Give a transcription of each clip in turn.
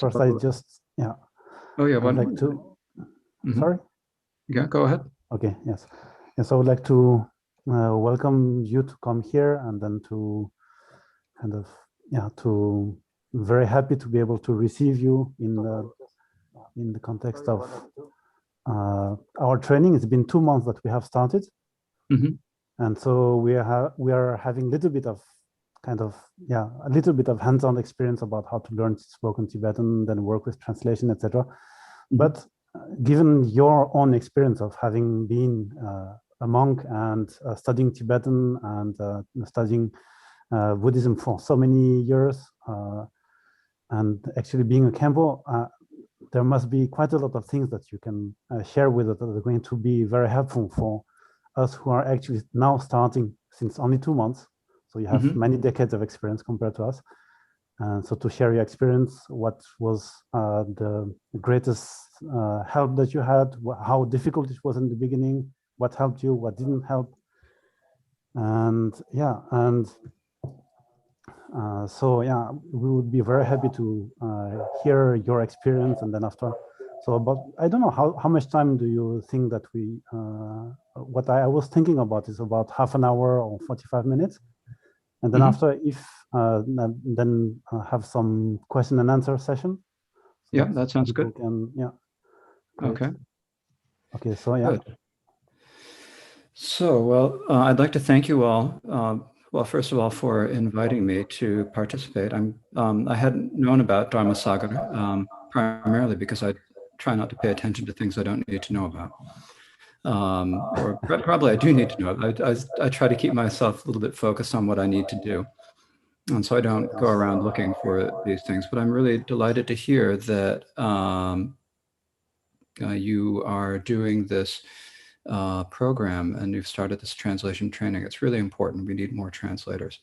first I just, yeah. Oh yeah, I'd like to, sorry? Yeah, go ahead. Okay, yes. Yes, I would like to welcome you to come here, and then to kind of, yeah, to very happy to be able to receive you in the context of our training. It's been 2 months that we have started. And so we are having a little bit of a little bit of hands-on experience about how to learn spoken Tibetan, then work with translation, etc. But given your own experience of having been a monk and studying Tibetan and studying Buddhism for so many years, and actually being a Khenpo, there must be quite a lot of things that you can share with us that are going to be very helpful for us who are actually now starting since only 2 months. So you have many decades of experience compared to us. And so to share your experience, what was the greatest help that you had, how difficult it was in the beginning, what helped you, what didn't help. And yeah, and so yeah, we would be very happy to hear your experience. And then after, so about, I don't know, how much time do you think that we, what I was thinking about is about half an hour or 45 minutes. And then after, if then have some question and answer session. So yeah, that sounds good. Yeah. Great. Okay. Okay. So yeah. Good. So well, I'd like to thank you all. Well, first of all, for inviting me to participate. I hadn't known about Dharma Sagar primarily because I try not to pay attention to things I don't need to know about. Or probably I do need to know. I try to keep myself a little bit focused on what I need to do. And so I don't go around looking for these things, but I'm really delighted to hear that you are doing this program and you've started this translation training. It's really important. We need more translators.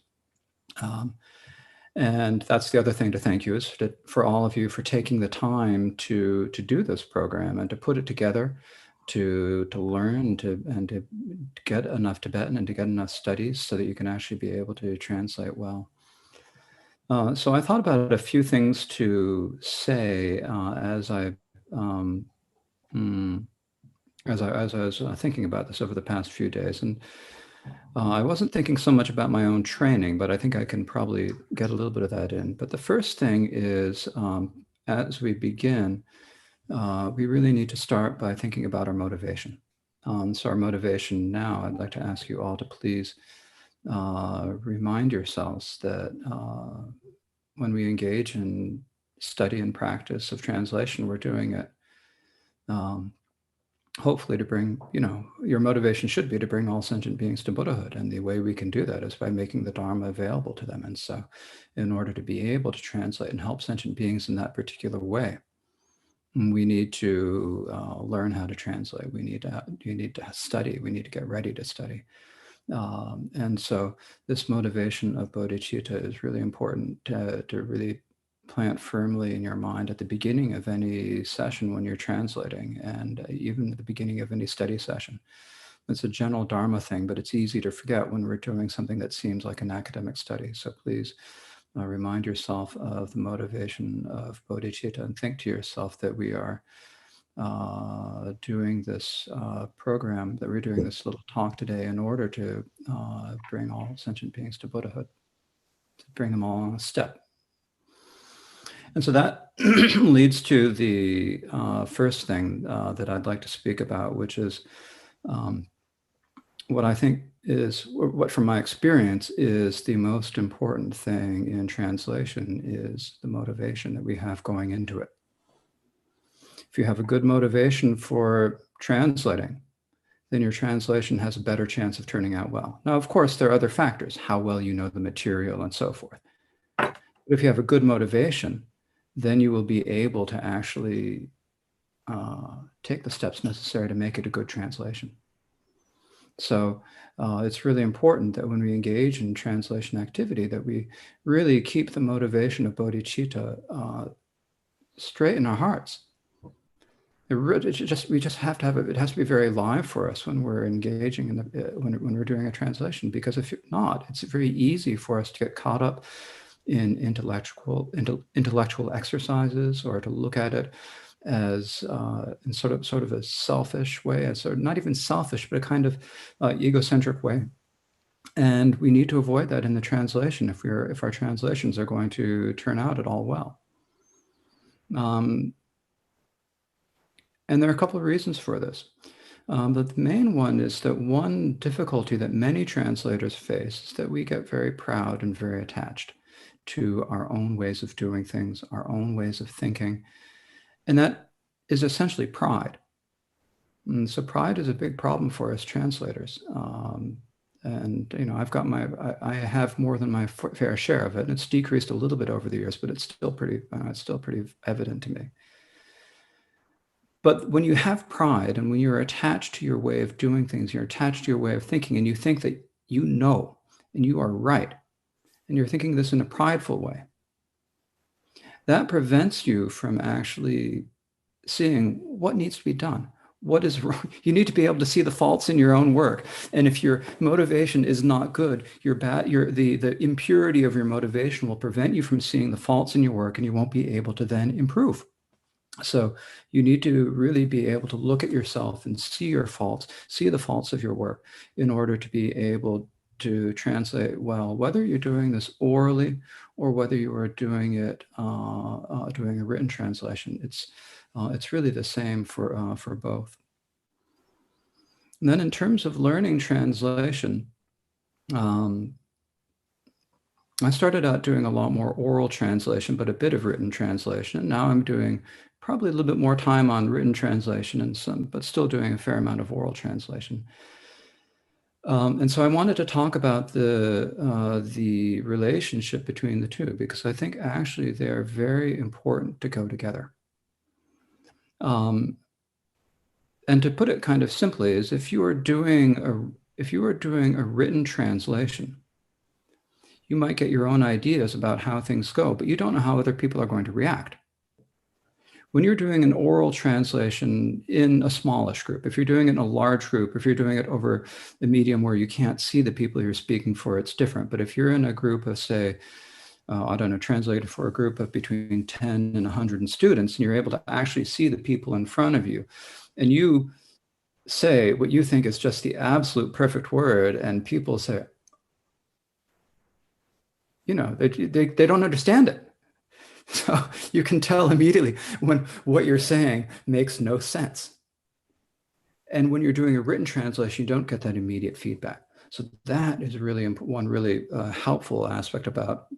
And that's the other thing to thank you is for all of you for taking the time to do this program and to put it together, to learn and to get enough Tibetan and to get enough studies so that you can actually be able to translate well. So I thought about a few things to say as I was thinking about this over the past few days. And I wasn't thinking so much about my own training, but I think I can probably get a little bit of that in. But the first thing is, as we begin, we really need to start by thinking about our motivation. So our motivation now, I'd like to ask you all to please remind yourselves that when we engage in study and practice of translation, we're doing it hopefully to bring, your motivation should be to bring all sentient beings to Buddhahood. And the way we can do that is by making the Dharma available to them. And so in order to be able to translate and help sentient beings in that particular way, we need to learn how to translate. You need to study. We need to get ready to study. And so this motivation of bodhicitta is really important to really plant firmly in your mind at the beginning of any session when you're translating, and even at the beginning of any study session. It's a general Dharma thing, but it's easy to forget when we're doing something that seems like an academic study. So please remind yourself of the motivation of bodhicitta and think to yourself that we are doing this program, that we're doing this little talk today in order to bring all sentient beings to Buddhahood, to bring them all on a step. And so that leads to the first thing that I'd like to speak about, which is what I think is, what from my experience is the most important thing in translation is the motivation that we have going into it. If you have a good motivation for translating, then your translation has a better chance of turning out well. Now, of course, there are other factors, how well you know the material and so forth. But if you have a good motivation, then you will be able to actually take the steps necessary to make it a good translation. So it's really important that when we engage in translation activity, that we really keep the motivation of bodhicitta straight in our hearts. We just have to have it. It has to be very live for us when we're engaging in when we're doing a translation. Because if not, it's very easy for us to get caught up in intellectual exercises, or to look at it as in sort of a selfish way, as sort of not even selfish, but a kind of egocentric way. And we need to avoid that in the translation if our translations are going to turn out at all well. And there are a couple of reasons for this. But the main one is that one difficulty that many translators face is that we get very proud and very attached to our own ways of doing things, our own ways of thinking. And that is essentially pride. And so pride is a big problem for us translators. And, you know, I have more than my fair share of it. And it's decreased a little bit over the years, but it's still pretty evident to me. But when you have pride and when you're attached to your way of doing things, you're attached to your way of thinking, and you think that you know and you are right, and you're thinking this in a prideful way, that prevents you from actually seeing what needs to be done. What is wrong? You need to be able to see the faults in your own work. And if your motivation is not good, the impurity of your motivation will prevent you from seeing the faults in your work, and you won't be able to then improve. So you need to really be able to look at yourself and see your faults, see the faults of your work, in order to be able to translate well, whether you're doing this orally or whether you are doing it doing a written translation. It's really the same for both. And then in terms of learning translation, I started out doing a lot more oral translation, but a bit of written translation. Now I'm doing probably a little bit more time on written translation but still doing a fair amount of oral translation. And so I wanted to talk about the relationship between the two, because I think actually they're very important to go together. And to put it kind of simply, is if you are doing a written translation, you might get your own ideas about how things go, but you don't know how other people are going to react. When you're doing an oral translation in a smallish group, if you're doing it in a large group, if you're doing it over a medium where you can't see the people you're speaking for, it's different. But if you're in a group of, say, I don't know, translated for a group of between 10 and 100 students, and you're able to actually see the people in front of you, and you say what you think is just the absolute perfect word, and people say, you know, they don't understand it. So you can tell immediately when what you're saying makes no sense. And when you're doing a written translation, you don't get that immediate feedback. So that is really one really helpful aspect about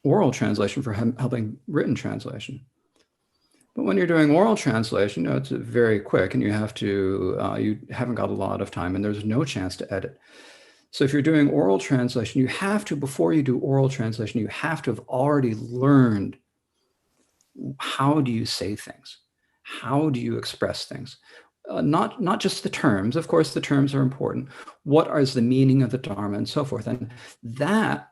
oral translation for helping written translation. But when you're doing oral translation, you know, it's very quick, and you haven't got a lot of time, and there's no chance to edit. So if you're doing oral translation, you have to, before you do oral translation, you have to have already learned how do you say things? How do you express things? Not just the terms. Of course, the terms are important. What is the meaning of the Dharma and so forth? And that,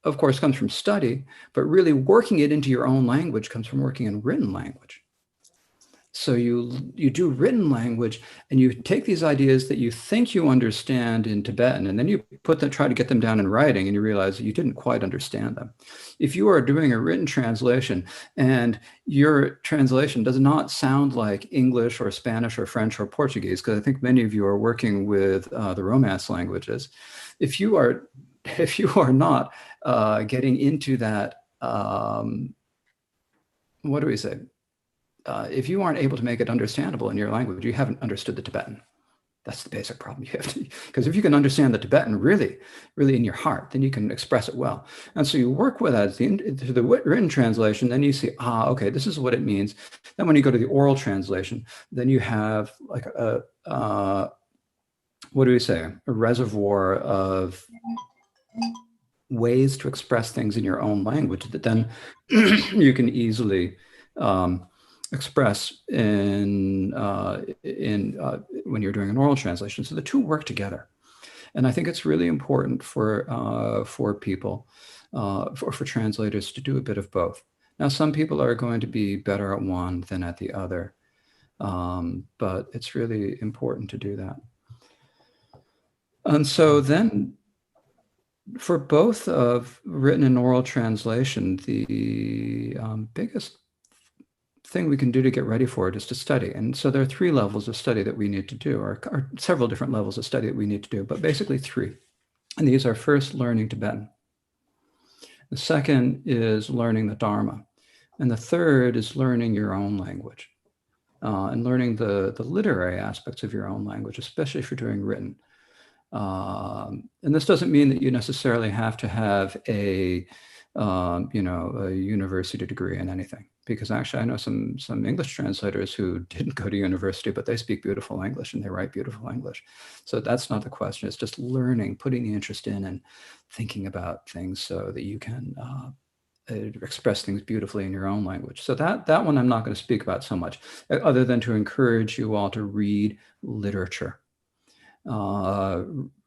of course, comes from study, but really working it into your own language comes from working in written language. So you do written language, and you take these ideas that you think you understand in Tibetan, and then you try to get them down in writing, and you realize that you didn't quite understand them. If you are doing a written translation and your translation does not sound like English or Spanish or French or Portuguese, because I think many of you are working with the Romance languages, if you are not getting into that, what do we say? If you aren't able to make it understandable in your language, you haven't understood the Tibetan. That's the basic problem you have to, because if you can understand the Tibetan really, really in your heart, then you can express it well. And so you work with that to the written translation, then you see, okay, this is what it means. Then when you go to the oral translation, then you have like what do we say? A reservoir of ways to express things in your own language that then you can easily express when you're doing an oral translation. So the two work together, and I think it's really important for people, for translators, to do a bit of both. Now, some people are going to be better at one than at the other, but it's really important to do that. And so then For both of written and oral translation, the biggest thing we can do to get ready for it is to study. And so there are 3 levels of study that we need to do, or several different levels of study that we need to do, but basically 3. And these are first learning Tibetan. The second is learning the Dharma. And the third is learning your own language and learning the literary aspects of your own language, especially if you're doing written. And this doesn't mean that you necessarily have to have a university degree in anything, because actually I know some English translators who didn't go to university, but they speak beautiful English and they write beautiful English. So that's not the question. It's just learning, putting the interest in and thinking about things so that you can express things beautifully in your own language. So that one I'm not going to speak about so much, other than to encourage you all to read literature.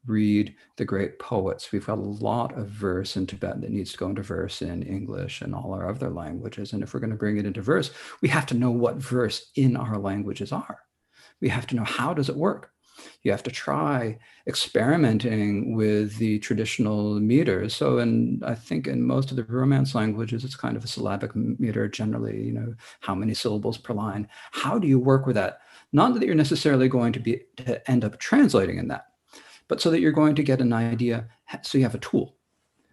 Read the great poets. We've got a lot of verse in Tibetan that needs to go into verse in English and all our other languages. And if we're going to bring it into verse, we have to know what verse in our languages are. We have to know, how does it work? You have to try experimenting with the traditional meters. So I think in most of the Romance languages, it's kind of a syllabic meter generally, how many syllables per line. How do you work with that? Not that you're necessarily going to end up translating in that, but so that you're going to get an idea, so you have a tool.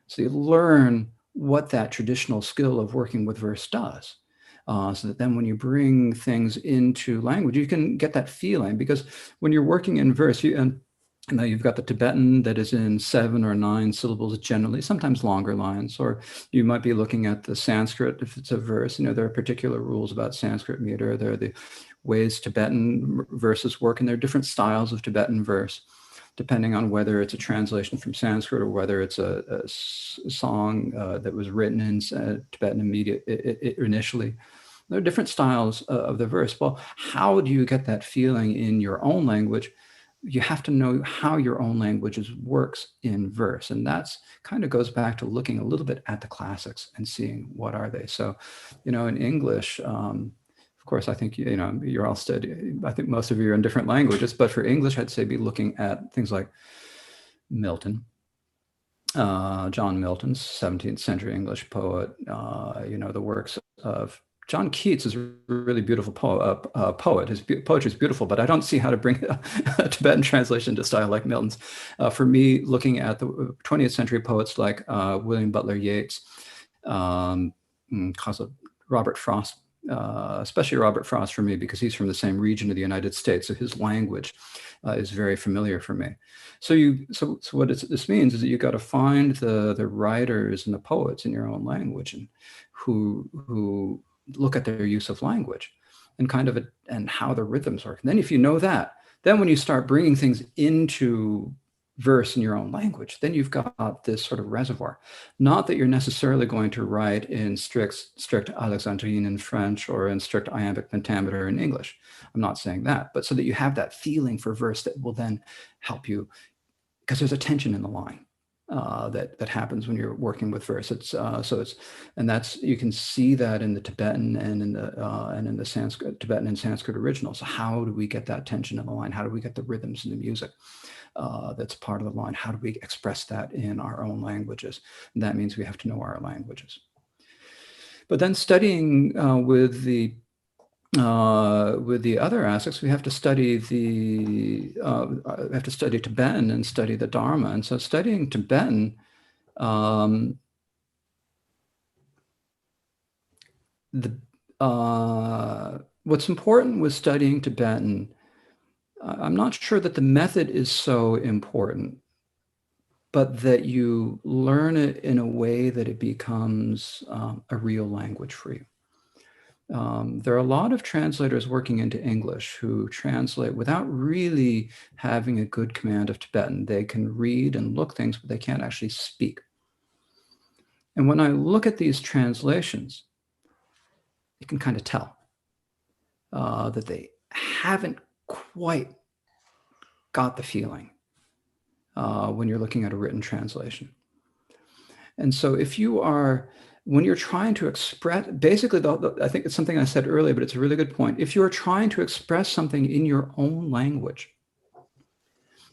So you learn what that traditional skill of working with verse does. So that then when you bring things into language, you can get that feeling, because when you're working in verse, you've got the Tibetan that is in 7 or 9 syllables generally, sometimes longer lines, or you might be looking at the Sanskrit if it's a verse. There are particular rules about Sanskrit meter. There are the ways Tibetan verses work, and there are different styles of Tibetan verse, depending on whether it's a translation from Sanskrit or whether it's a song that was written in Tibetan initially. There are different styles of the verse. Well, how do you get that feeling in your own language? You have to know how your own language works in verse. And that's kind of goes back to looking a little bit at the classics and seeing what are they. So, in English, of course, I think, you're all studying. I think most of you are in different languages, but for English, I'd say be looking at things like Milton, John Milton's 17th century English poet, the works of John Keats is a really beautiful poet. His poetry is beautiful, but I don't see how to bring a Tibetan translation to style like Milton's. For me, looking at the 20th century poets like William Butler Yeats, Robert Frost, especially Robert Frost for me, because he's from the same region of the United States, so his language is very familiar for me. So what this means is that you've got to find the writers and the poets in your own language, and who look at their use of language and and how the rhythms work. And then if you know that, then when you start bringing things into verse in your own language, then you've got this sort of reservoir. Not that you're necessarily going to write in strict Alexandrine in French or in strict iambic pentameter in English. I'm not saying that, but so that you have that feeling for verse that will then help you, because there's a tension in the line. That happens when you're working with verse. You can see that in the Tibetan and in the Sanskrit, Tibetan and Sanskrit original. So how do we get that tension in the line? How do we get the rhythms in the music that's part of the line? How do we express that in our own languages? And that means we have to know our languages. But then studying with the other aspects, we have to study Tibetan and study the Dharma. And so studying Tibetan, what's important with studying Tibetan, I'm not sure that the method is so important, but that you learn it in a way that it becomes a real language for you. There are a lot of translators working into English who translate without really having a good command of Tibetan. They can read and look things, but they can't actually speak. And when I look at these translations, you can kind of tell that they haven't quite got the feeling when you're looking at a written translation. And so when you're trying to express, basically, I think it's something I said earlier, but it's a really good point. If you're trying to express something in your own language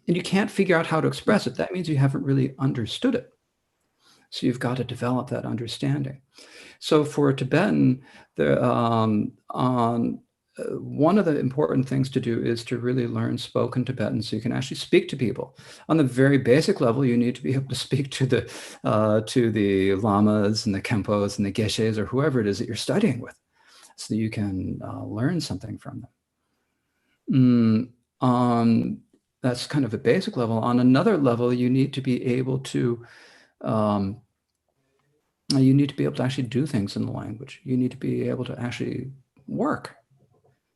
and you can't figure out how to express it, that means you haven't really understood it. So you've got to develop that understanding. So for Tibetan, one of the important things to do is to really learn spoken Tibetan so you can actually speak to people. On the very basic level, you need to be able to speak to the lamas and the Khenpos and the geshes or whoever it is that you're studying with, so that you can learn something from them. That's kind of a basic level. On another level, you need to be able to actually do things in the language. You need to be able to actually work.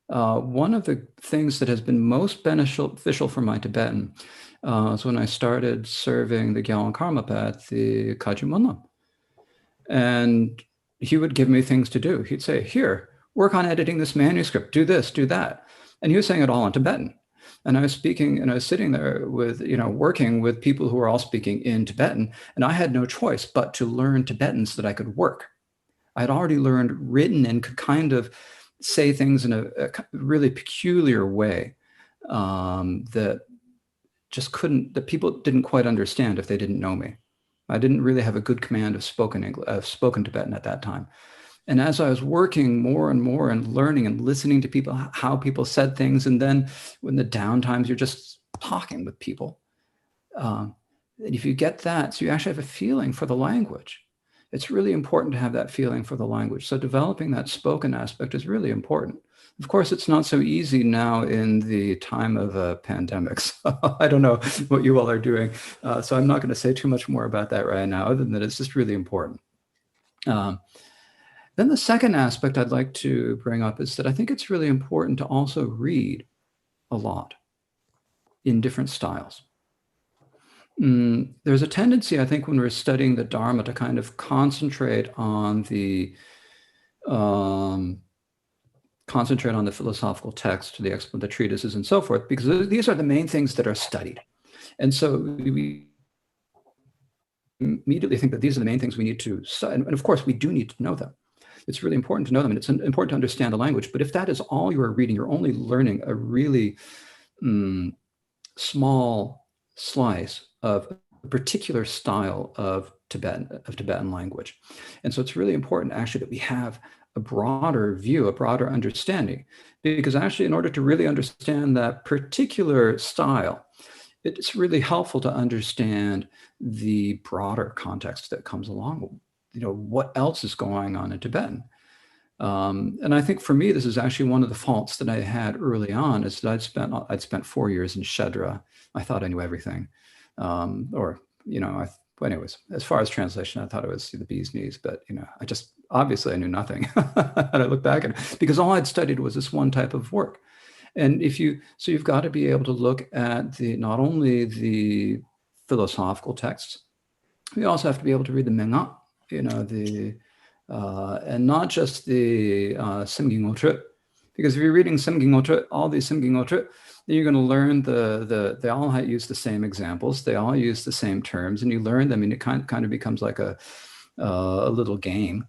One of the things that has been most beneficial for my Tibetan is when I started serving the Gyalwan Karmapa at the Kagyu Monlam. And he would give me things to do. He'd say, here, work on editing this manuscript, do this, do that. And he was saying it all in Tibetan. And I was speaking, and I was sitting there with, working with people who were all speaking in Tibetan. And I had no choice but to learn Tibetan so that I could work. I had already learned written and could kind of say things in a really peculiar way that people didn't quite understand if they didn't know me. I didn't really have a good command of spoken Tibetan at that time. And as I was working more and more and learning and listening to people, how people said things, and then when the downtimes, you're just talking with people. If you get that, so you actually have a feeling for the language. It's really important to have that feeling for the language. So developing that spoken aspect is really important. Of course, it's not so easy now in the time of a pandemic. So I don't know what you all are doing. So I'm not going to say too much more about that right now, other than that it's just really important. Then the second aspect I'd like to bring up is that I think it's really important to also read a lot in different styles. There's a tendency, I think, when we're studying the Dharma to kind of concentrate on the philosophical text, the treatises and so forth, because these are the main things that are studied. And so we immediately think that these are the main things we need to study. And of course, we do need to know them. It's really important to know them, and it's important to understand the language. But if that is all you are reading, you're only learning a really small slice of a particular style of Tibetan language. And so it's really important actually that we have a broader view, a broader understanding, because actually in order to really understand that particular style, it's really helpful to understand the broader context that comes along. What else is going on in Tibetan? And I think for me, this is actually one of the faults that I had early on, is that I'd spent 4 years in Shedra. I thought I knew everything. Anyways, as far as translation, I thought it was the bee's knees, but obviously I knew nothing. And I look back at it, because all I'd studied was this one type of work. And you've got to be able to look at not only the philosophical texts, we also have to be able to read the Menga, and not just the Semging, because if you're reading Semging, all these Semging, then you're going to learn they all use the same examples, they all use the same terms, and you learn them, and it kind of becomes like a little game,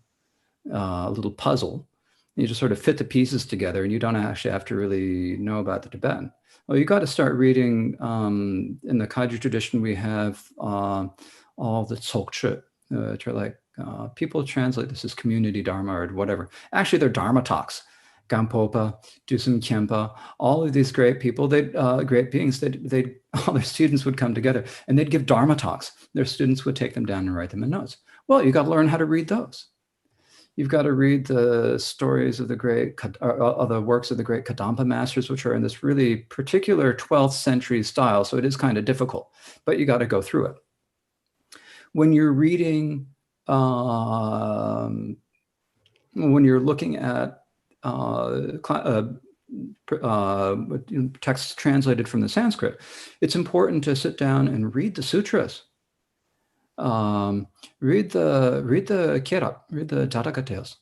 a little puzzle. You just sort of fit the pieces together, and you don't actually have to really know about the Tibetan. Well, you got to start reading. In the Kagyu tradition, we have all the Tsokche, which are like, people translate this as community Dharma or whatever. Actually, they're Dharma talks. Gampopa, Dusum Khenpo, all of these great people, great beings, all their students would come together and they'd give Dharma talks. Their students would take them down and write them in notes. Well, you got to learn how to read those. You've got to read the stories of the works of the great Kadampa masters, which are in this really particular 12th century style. So it is kind of difficult, but you got to go through it. When you're reading, when you're looking at texts translated from the Sanskrit, it's important to sit down and read the sutras. Read the Kera, read the Jataka tales.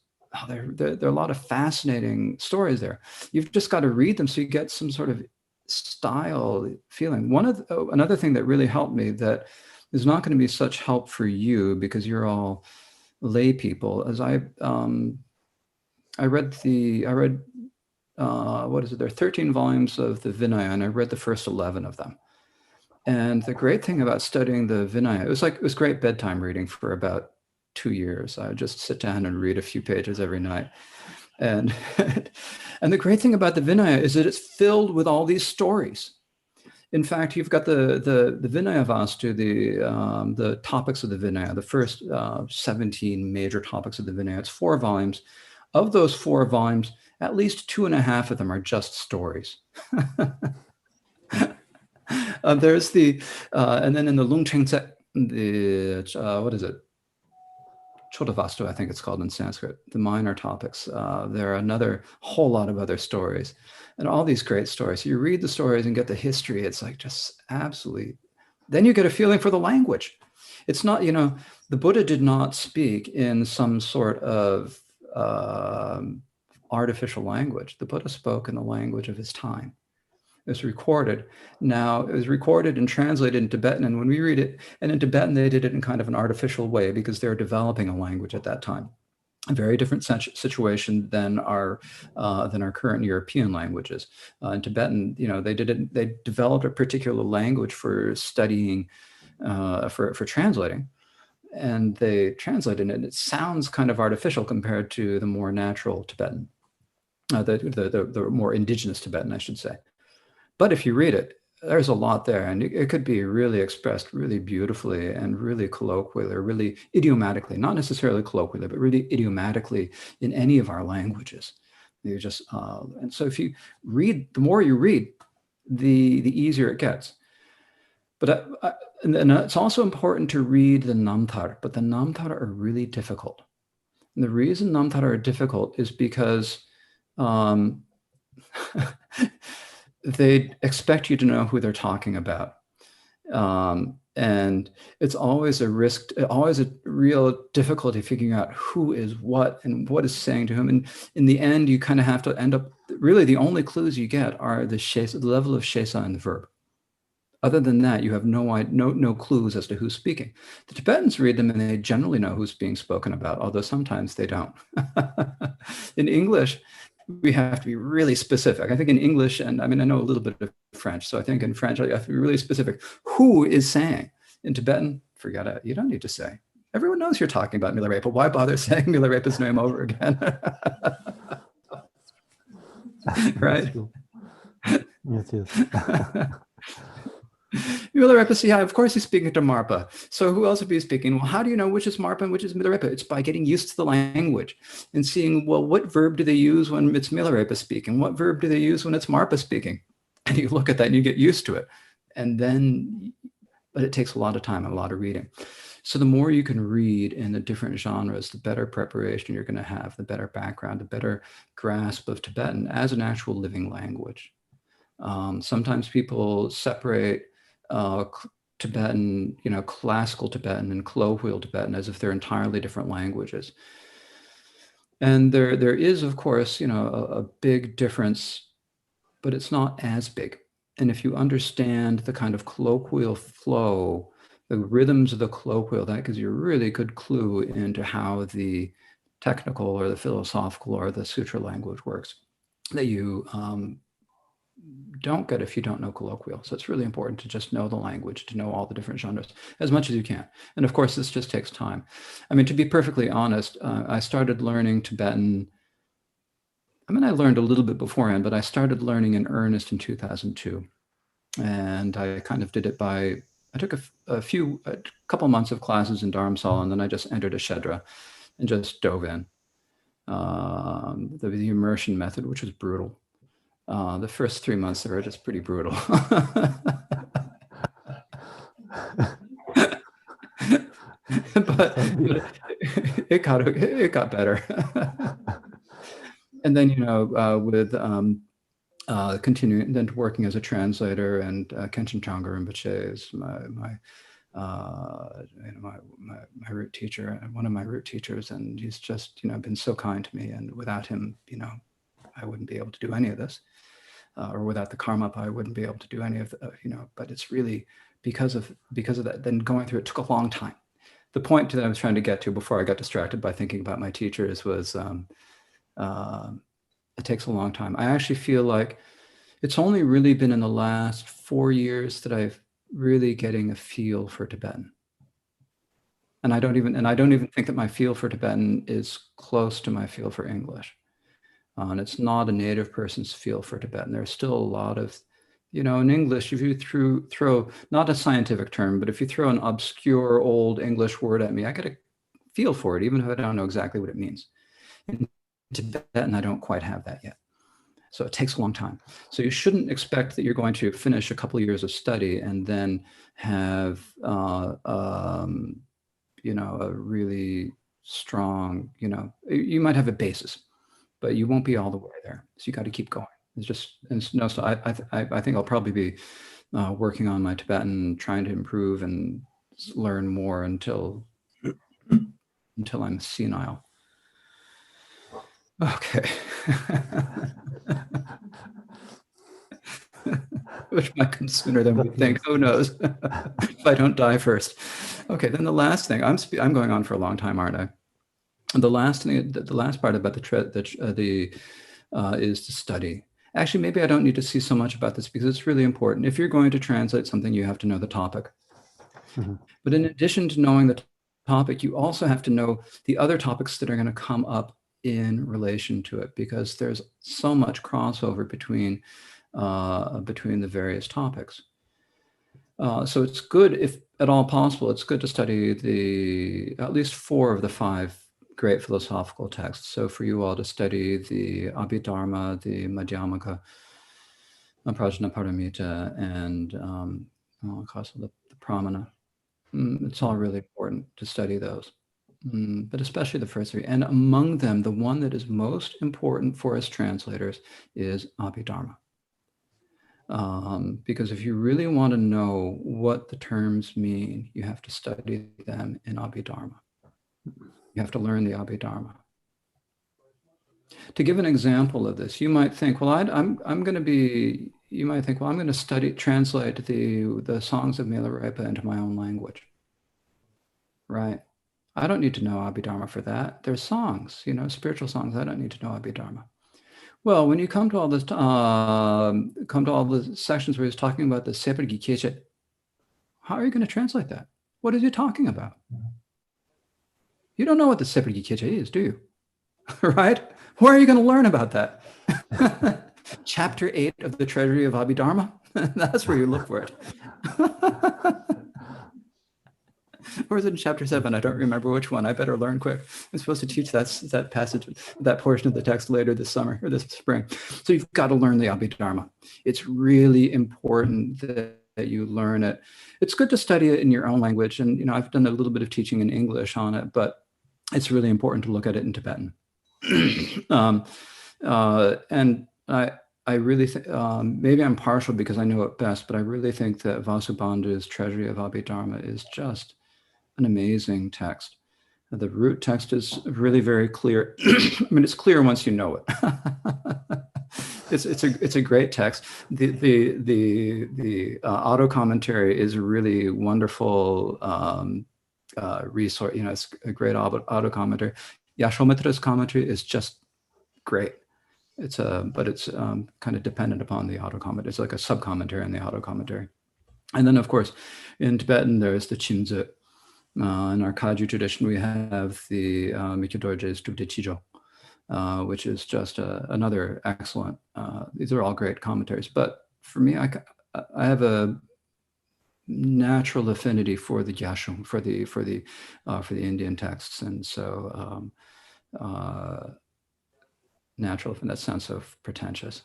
There are a lot of fascinating stories there. You've just got to read them so you get some sort of style feeling. Another thing that really helped me, that is not going to be such help for you because you're all lay people, as I read what is it? There are 13 volumes of the Vinaya, and I read the first 11 of them. And the great thing about studying the Vinaya, it was great bedtime reading for about 2 years. I would just sit down and read a few pages every night. And, and the great thing about the Vinaya is that it's filled with all these stories. In fact, you've got the Vinaya Vastu, the topics of the Vinaya, the first 17 major topics of the Vinaya. It's 4 volumes. Of those 4 volumes, at least 2.5 of them are just stories. There's and then in the Lungchengze, what is it? Chodavastu, I think it's called in Sanskrit, the minor topics. There are another whole lot of other stories and all these great stories. You read the stories and get the history. It's like just absolutely, then you get a feeling for the language. It's not, the Buddha did not speak in some sort of artificial language. The Buddha spoke in the language of his time. It was recorded. Now, it was recorded and translated in Tibetan. And when we read it, and in Tibetan, they did it in kind of an artificial way because they were developing a language at that time. A very different situation than our current European languages. In Tibetan, they developed a particular language for studying, for translating. And they translated it, and it sounds kind of artificial compared to the more natural Tibetan, the more indigenous Tibetan, I should say. But if you read it, there's a lot there, and it could be really expressed really beautifully and really colloquially or really idiomatically, not necessarily colloquially, but really idiomatically in any of our languages. You just and so if you read, the more you read, the easier it gets. But and it's also important to read the namtar, but the namtar are really difficult. And the reason namtar are difficult is because they expect you to know who they're talking about. And it's always a risk, always a real difficulty figuring out who is what and what is saying to whom. And in the end, you kind of have to end up, really the only clues you get are the level of shesa and the verb. Other than that, you have no clues as to who's speaking. The Tibetans read them and they generally know who's being spoken about, although sometimes they don't. In English, we have to be really specific. I think in English, and I mean, I know a little bit of French, so I think in French, you have to be really specific. Who is saying? In Tibetan, forget it. You don't need to say. Everyone knows you're talking about Milarepa. Why bother saying Milarepa's name over again? Right? Yes. Milarepa, yeah, of course he's speaking to Marpa. So who else would be speaking? Well, how do you know which is Marpa and which is Milarepa? It's by getting used to the language and seeing, well, what verb do they use when it's Milarepa speaking? What verb do they use when it's Marpa speaking? And you look at that and you get used to it. And then, but it takes a lot of time and a lot of reading. So the more you can read in the different genres, the better preparation you're going to have, the better background, the better grasp of Tibetan as an actual living language. Sometimes people separate Tibetan, classical Tibetan and colloquial Tibetan as if they're entirely different languages. And there is, of course, a big difference, but it's not as big. And if you understand the kind of colloquial flow, the rhythms of the colloquial, that gives you a really good clue into how the technical or the philosophical or the sutra language works that you don't get if you don't know colloquial. So it's really important to just know the language, to know all the different genres as much as you can. And of course, this just takes time. I mean, to be perfectly honest, I started learning Tibetan. I mean, I learned a little bit beforehand, but I started learning in earnest in 2002. And I kind of did it by, I took a couple months of classes in Dharamsala, and then I just entered a Shedra and just dove in. The immersion method, which was brutal. The first 3 months, they were just pretty brutal. but it got better. And then, with continuing, then working as a translator, and Kenshin Changpa Rinpoche is my root teacher, one of my root teachers, and he's just, been so kind to me. And without him, I wouldn't be able to do any of this. Or without the karma, I wouldn't be able to do any of the, but it's really because of that. Then going through it took a long time. The point that I was trying to get to before I got distracted by thinking about my teachers was it takes a long time. I actually feel like it's only really been in the last 4 years that I've really getting a feel for Tibetan. And I don't even think that my feel for Tibetan is close to my feel for English. And it's not a native person's feel for Tibetan. There's still a lot of, in English, if you throw, not a scientific term, but if you throw an obscure old English word at me, I get a feel for it, even if I don't know exactly what it means. In Tibetan, I don't quite have that yet. So it takes a long time. So you shouldn't expect that you're going to finish a couple of years of study and then have, a really strong, you might have a basis, but you won't be all the way there. So you got to keep going. So I think I'll probably be working on my Tibetan, trying to improve and learn more until I'm senile. Okay. Which might come sooner than we think. Who knows? If I don't die first. Okay, then the last thing, I'm going on for a long time, aren't I? And the last part about is to study. Actually, maybe I don't need to see so much about this because it's really important. If you're going to translate something, you have to know the topic. Mm-hmm. But in addition to knowing the topic, you also have to know the other topics that are going to come up in relation to it, because there's so much crossover between the various topics. So it's good, if at all possible, it's good to study at least 4 of the 5 great philosophical texts. So for you all to study the Abhidharma, the Madhyamaka, Prajnaparamita, and the Pramana. It's all really important to study those, but especially the first 3. And among them, the one that is most important for us translators is Abhidharma. Because if you really want to know what the terms mean, you have to study them in Abhidharma. You have to learn the Abhidharma. To give an example of this, you might think, well, I'm going to translate the songs of Milarepa into my own language. Right? I don't need to know Abhidharma for that. There's songs, spiritual songs. I don't need to know Abhidharma. Well, when you come to all this, come to all the sections where he's talking about the Seper Gikeche, how are you going to translate that? What is he talking about? You don't know what the Seper Gikeche is, do you? Right? Where are you going to learn about that? Chapter 8 of the Treasury of Abhidharma? That's where you look for it. Or is it in chapter 7? I don't remember which one. I better learn quick. I'm supposed to teach that passage, that portion of the text later this summer or this spring. So you've got to learn the Abhidharma. It's really important that you learn it. It's good to study it in your own language. And, I've done a little bit of teaching in English on it, but it's really important to look at it in Tibetan. And I really think, maybe I'm partial because I know it best, but I really think that Vasubandhu's Treasury of Abhidharma is just an amazing text. The root text is really very clear. I mean, it's clear once you know it. It's a great text. The auto commentary is a really wonderful resource. It's a great auto commentary. Yashomitra's commentary is just great. But it's kind of dependent upon the auto commentary. It's like a sub commentary on the auto commentary. And then, of course, in Tibetan there's the Chinze. In our Kagyu tradition, we have the Mikyo Dorje's Drupte Chijo, which is just another excellent. These are all great commentaries. But for me, I have a natural affinity for the Gyashum, for the Indian texts, and so natural. And that sounds so pretentious.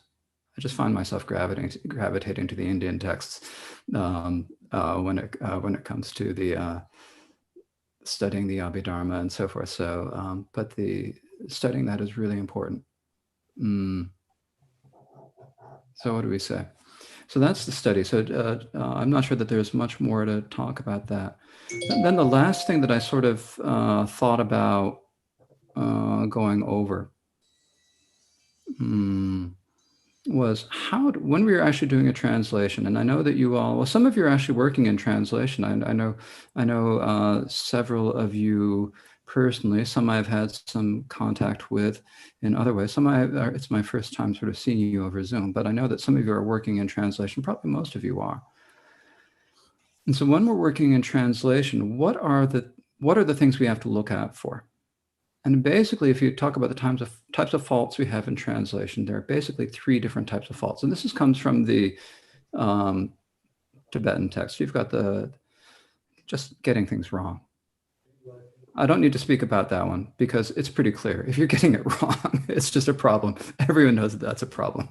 I just find myself gravitating to the Indian texts when it comes to the studying the Abhidharma and so forth. So, but studying that is really important. So what do we say? So that's the study. So I'm not sure that there's much more to talk about that. And then the last thing that I sort of thought about going over was when we were actually doing a translation, and I know that some of you are actually working in translation. I know several of you personally. Some I've had some contact with in other ways. It's my first time sort of seeing you over Zoom, but I know that some of you are working in translation. Probably most of you are. And so when we're working in translation, what are the things we have to look out for? And basically, if you talk about the types of faults we have in translation, there are basically 3 different types of faults. And this comes from the Tibetan text. You've got just getting things wrong. I don't need to speak about that one because it's pretty clear. If you're getting it wrong, it's just a problem. Everyone knows that that's a problem,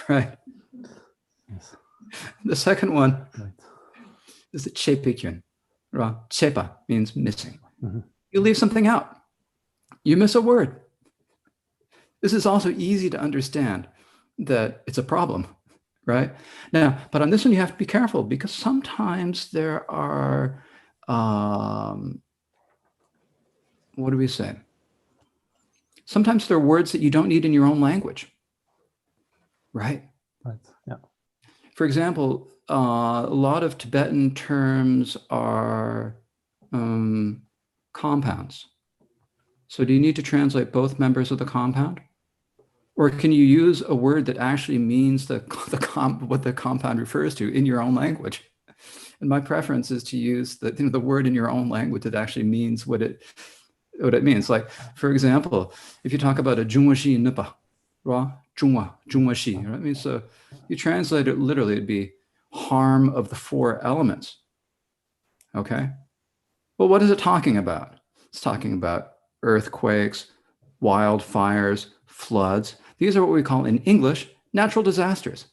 right? Yes. The second one Right. is the chepekyun. Chepa means missing. Mm-hmm. You leave something out. You miss a word. This is also easy to understand that it's a problem, right? Now, but on this one, you have to be careful because sometimes there are, what do we say? Sometimes there are words that you don't need in your own language, right? Right, yeah. For example, a lot of Tibetan terms are compounds. So do you need to translate both members of the compound? Or can you use a word that actually means what the compound refers to in your own language? And my preference is to use the word in your own language that actually means what it means. Like, for example, if you talk about a Jungwashi Nipa, Jungwashi, right? I mean, so you translate it literally, it'd be harm of the 4 elements. Okay. Well, what is it talking about? It's talking about earthquakes, wildfires, floods. These are what we call in English natural disasters.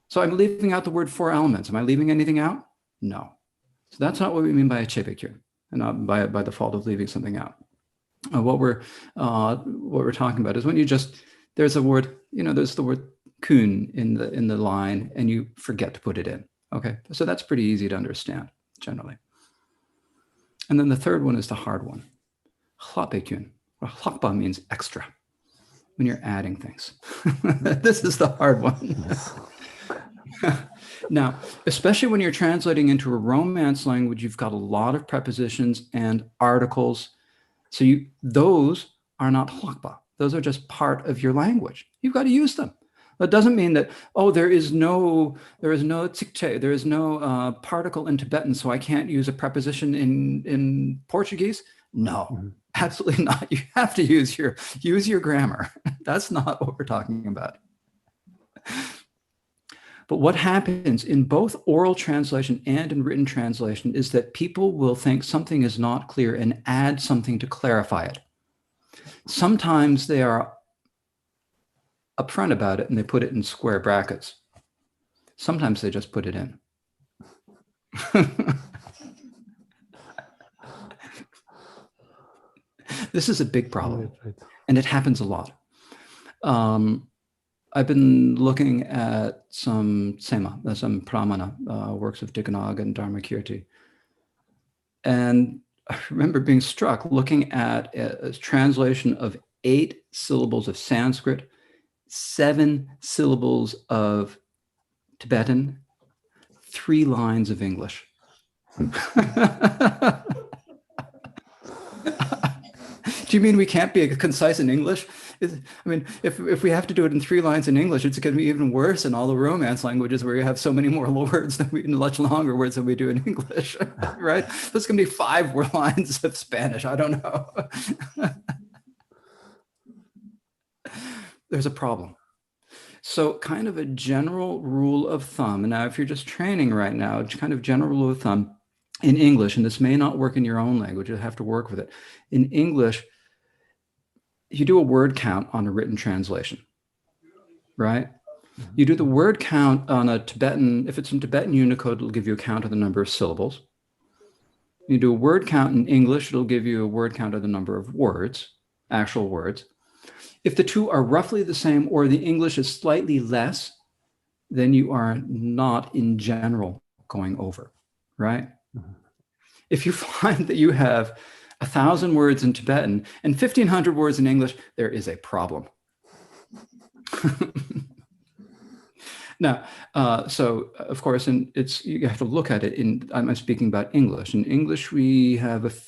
So I'm leaving out the word 4 elements. Am I leaving anything out? No. So that's not what we mean by a chepekyun, and not by the fault of leaving something out. What we're talking about is when there's a word, there's the word kun in the line, and you forget to put it in. Okay, so that's pretty easy to understand generally. And then the third one is the hard one. Hlapekyun. Hlakpa means extra. When you're adding things. This is the hard one. Yes. Now, especially when you're translating into a Romance language, you've got a lot of prepositions and articles. So those are not hlakpa. Those are just part of your language. You've got to use them. That doesn't mean that, there is no tsikche, there is no particle in Tibetan, so I can't use a preposition in Portuguese. No. Mm-hmm. Absolutely not. You have to use your grammar. That's not what we're talking about. But what happens in both oral translation and in written translation is that people will think something is not clear and add something to clarify it. Sometimes they are upfront about it and they put it in square brackets. Sometimes they just put it in. This is a big problem, and it happens a lot. I've been looking at some sema, some pramana, works of Tikanaga and Dharmakirti. And I remember being struck looking at a translation of 8 syllables of Sanskrit, 7 syllables of Tibetan, 3 lines of English. Do you mean we can't be concise in English? If we have to do it in 3 lines in English, it's going to be even worse in all the Romance languages where you have so many more words much longer words than we do in English, right? There's going to be 5 lines of Spanish. I don't know. There's a problem. So kind of a general rule of thumb. And now if you're just training right now, kind of general rule of thumb in English, and this may not work in your own language, you'll have to work with it. In English, you do a word count on a written translation, right? You do the word count on a Tibetan, if it's in Tibetan Unicode, it'll give you a count of the number of syllables. You do a word count in English, it'll give you a word count of the number of words, actual words. If the two are roughly the same or the English is slightly less, then you are not in general going over, right? Mm-hmm. If you find that you have 1,000 words in Tibetan and 1,500 words in English, there is a problem. Now, so of course, you have to look at it I'm speaking about English. In English, we have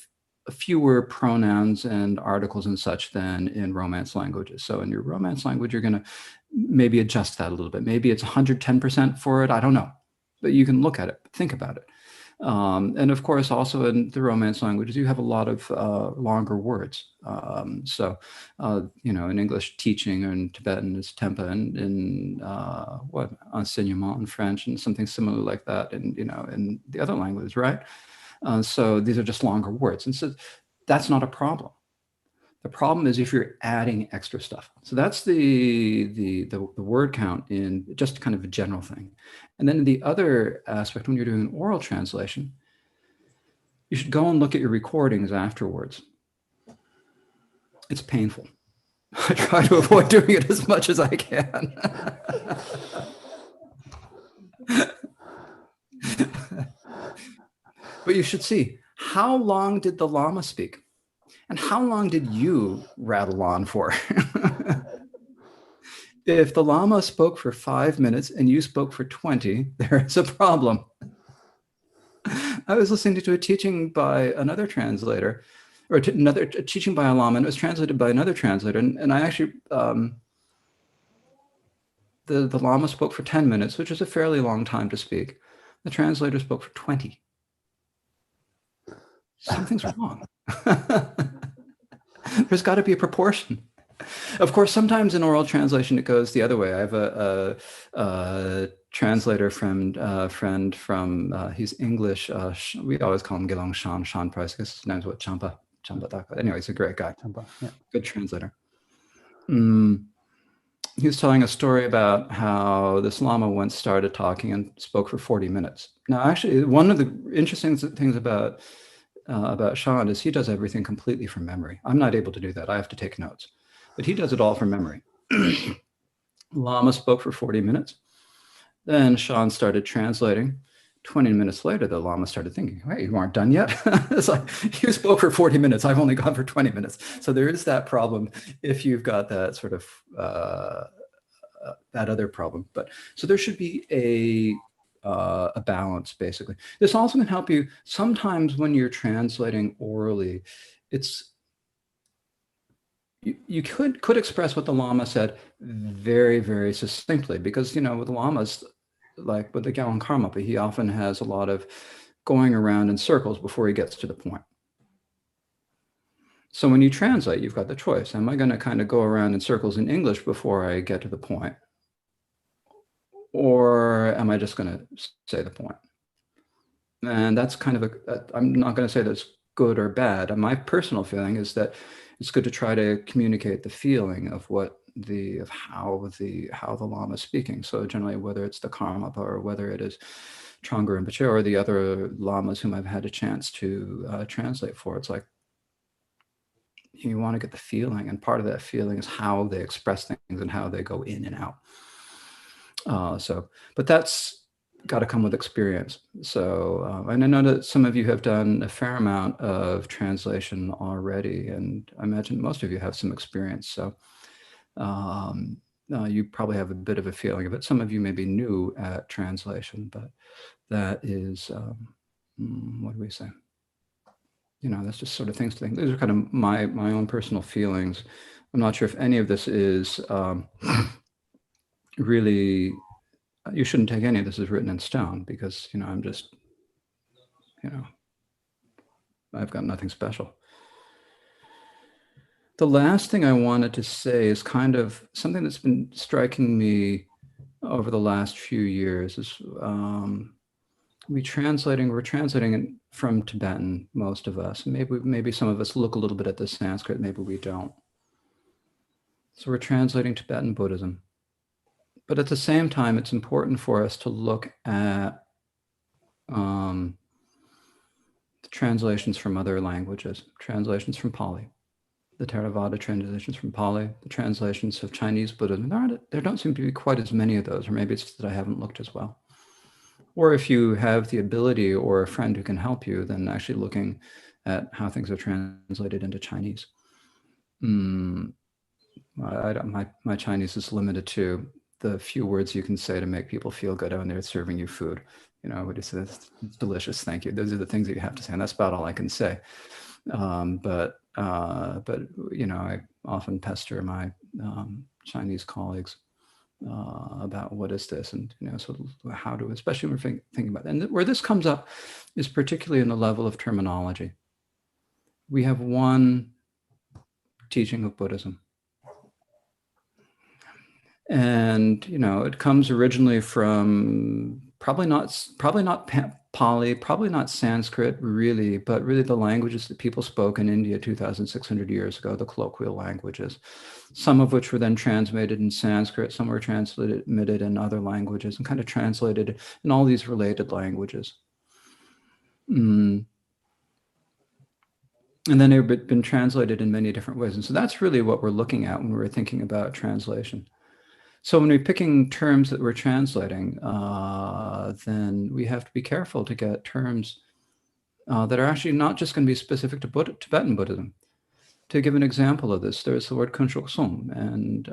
fewer pronouns and articles and such than in Romance languages. So in your Romance language, you're going to maybe adjust that a little bit. Maybe it's 110% for it. I don't know. but you can look at it, think about it. And of course, also in the Romance languages, you have a lot of longer words. You know, in English, teaching, or in Tibetan is tempa, and in enseignement in French, and something similar like that, and you know, in the other languages, right? So these are just longer words, and so that's not a problem. The problem is if you're adding extra stuff. So that's the word count in just kind of a general thing. And then the other aspect, when you're doing an oral translation, you should go and look at your recordings afterwards. It's painful. I try to avoid doing it as much as I can. But you should see, how long did the Lama speak? And how long did you rattle on for? If the Lama spoke for 5 minutes and you spoke for 20, there is a problem. I was listening to a teaching by another translator, or a teaching by a Lama, and it was translated by another translator. And I actually, the Lama spoke for 10 minutes, which is a fairly long time to speak. The translator spoke for 20. Something's wrong. There's got to be a proportion. Of course, sometimes in oral translation, it goes the other way. I have a translator friend from, he's English. We always call him Gelong Sean Price, because his name's what, Champa Daka. Anyway, he's a great guy. Champa, yeah. Good translator. He was telling a story about how this Lama once started talking and spoke for 40 minutes. Now, actually, one of the interesting things about Sean is he does everything completely from memory. I'm not able to do that. I have to take notes. But he does it all from memory. Lama spoke for 40 minutes. Then Sean started translating. 20 minutes later, the Lama started thinking, wait, you aren't done yet? It's like, you spoke for 40 minutes. I've only gone for 20 minutes. So there is that problem if you've got that sort of, that other problem. But so there should be a balance, basically. This also can help you sometimes when you're translating orally. It's you could express what the Lama said very, very succinctly, because, you know, with the Lamas, like with the Gyawan Karmapa, he often has a lot of going around in circles before he gets to the point. So when you translate, you've got the choice. Am I going to kind of go around in circles in English before I get to the point? Or am I just going to say the point? And that's kind of I'm not going to say that's good or bad. And my personal feeling is that it's good to try to communicate the feeling of how the Lama is speaking. So generally, whether it's the Karmapa or whether it is Trungpa Rinpoche or the other Lamas whom I've had a chance to translate for, it's like you want to get the feeling, and part of that feeling is how they express things and how they go in and out. But that's got to come with experience. So, and I know that some of you have done a fair amount of translation already, and I imagine most of you have some experience. So you probably have a bit of a feeling of it. Some of you may be new at translation, but that is, what do we say? You know, that's just sort of things to think. These are kind of my own personal feelings. I'm not sure if any of this is really, you shouldn't take any of this as written in stone, because, you know, I'm just, you know, I've got nothing special. The last thing I wanted to say is kind of something that's been striking me over the last few years is we're translating from Tibetan, most of us. Maybe some of us look a little bit at the Sanskrit, maybe we don't. So we're translating Tibetan Buddhism. But at the same time, it's important for us to look at the translations from other languages, translations from Pali, the Theravada translations from Pali, the translations of Chinese Buddhism. There don't seem to be quite as many of those, or maybe it's just that I haven't looked as well. Or if you have the ability or a friend who can help you, then actually looking at how things are translated into Chinese. My Chinese is limited to the few words you can say to make people feel good when they're serving you food. You know, what you say, it's delicious, thank you. Those are the things that you have to say, and that's about all I can say. But you know, I often pester my Chinese colleagues about what is this, and so how to, especially when we're thinking about that. And where this comes up is particularly in the level of terminology. We have one teaching of Buddhism, and it comes originally from probably not Pali, probably not Sanskrit really, but really the languages that people spoke in India 2,600 years ago, the colloquial languages, some of which were then translated in Sanskrit, some were translated in other languages and kind of translated in all these related languages. And then they've been translated in many different ways. And so that's really what we're looking at when we're thinking about translation. So when we're picking terms that we're translating, then we have to be careful to get terms that are actually not just going to be specific to Tibetan Buddhism. To give an example of this, there's the word kunshuk sum, and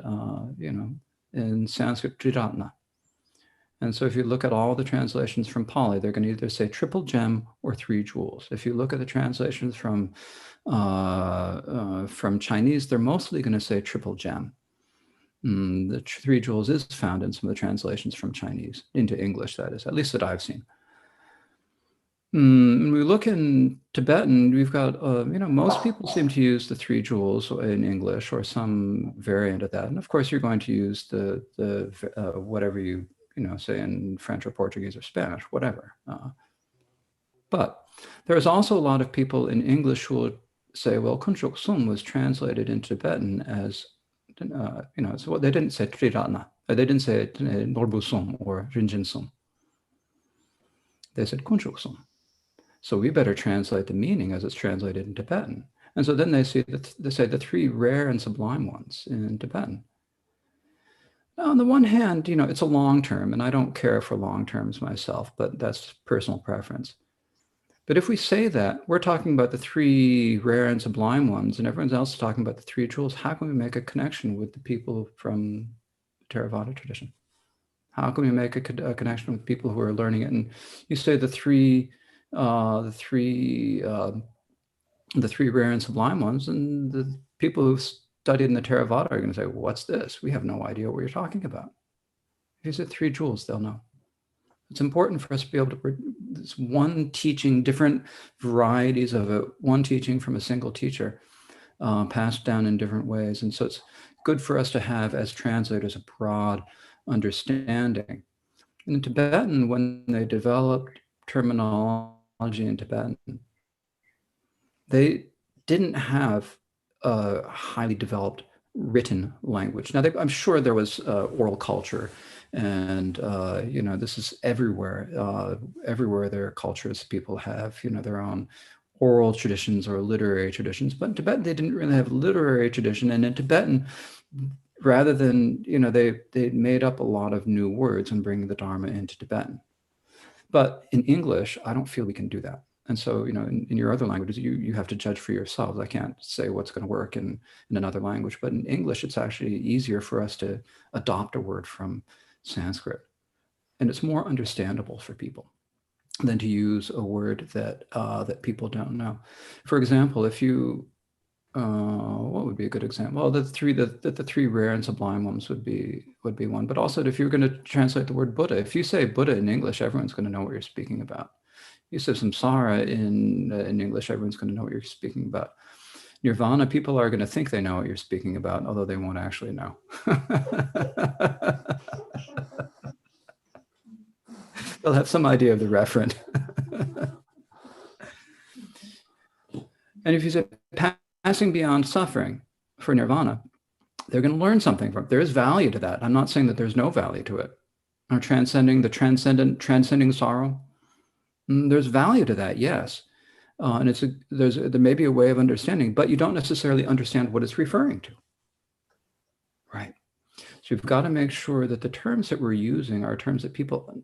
in Sanskrit triratna. And so if you look at all the translations from Pali, they're going to either say triple gem or 3 jewels. If you look at the translations from Chinese, they're mostly going to say triple gem. The 3 jewels is found in some of the translations from Chinese into English, that is, at least that I've seen. When we look in Tibetan, we've got, most people seem to use the 3 jewels in English or some variant of that. And of course, you're going to use the whatever you say in French or Portuguese or Spanish, whatever. But there's also a lot of people in English who will say, well, kunshuk sum was translated into Tibetan as, so they didn't say triratna. They didn't say norbu sum or rinjin sum. They said kunshuk sum. So we better translate the meaning as it's translated in Tibetan. And so then they say the 3 rare and sublime ones in Tibetan. Now, on the one hand, it's a long term, and I don't care for long terms myself, but that's personal preference. But if we say that, we're talking about the 3 rare and sublime ones, and everyone else is talking about the 3 jewels. How can we make a connection with the people from the Theravada tradition? How can we make a connection with people who are learning it? And you say the three rare and sublime ones, and the people who've studied in the Theravada are going to say, well, what's this? We have no idea what you're talking about. If you said 3 jewels, they'll know. It's important for us to be able to, this one teaching, different varieties of it, one teaching from a single teacher, passed down in different ways. And so it's good for us to have, as translators, a broad understanding. And in Tibetan, when they developed terminology in Tibetan, they didn't have a highly developed written language. Now, I'm sure there was oral culture, and this is everywhere. Everywhere there are cultures, people have their own oral traditions or literary traditions. But in Tibetan, they didn't really have literary tradition. And in Tibetan, rather than they made up a lot of new words and bringing the Dharma into Tibetan. But in English, I don't feel we can do that. And so, in your other languages, you have to judge for yourselves. I can't say what's going to work in another language, but in English, it's actually easier for us to adopt a word from Sanskrit. And it's more understandable for people than to use a word that people don't know. For example, if you, what would be a good example? Well, the three rare and sublime ones would be one. But also, if you're going to translate the word Buddha, if you say Buddha in English, everyone's going to know what you're speaking about. You say samsara in English, everyone's going to know what you're speaking about. Nirvana, people are going to think they know what you're speaking about, although they won't actually know. They'll have some idea of the referent. And if you say passing beyond suffering for nirvana, they're going to learn something from it. There is value to that. I'm not saying that there's no value to it. Or transcending sorrow. There's value to that, yes. And there may be a way of understanding, but you don't necessarily understand what it's referring to. Right. So you've got to make sure that the terms that we're using are terms that people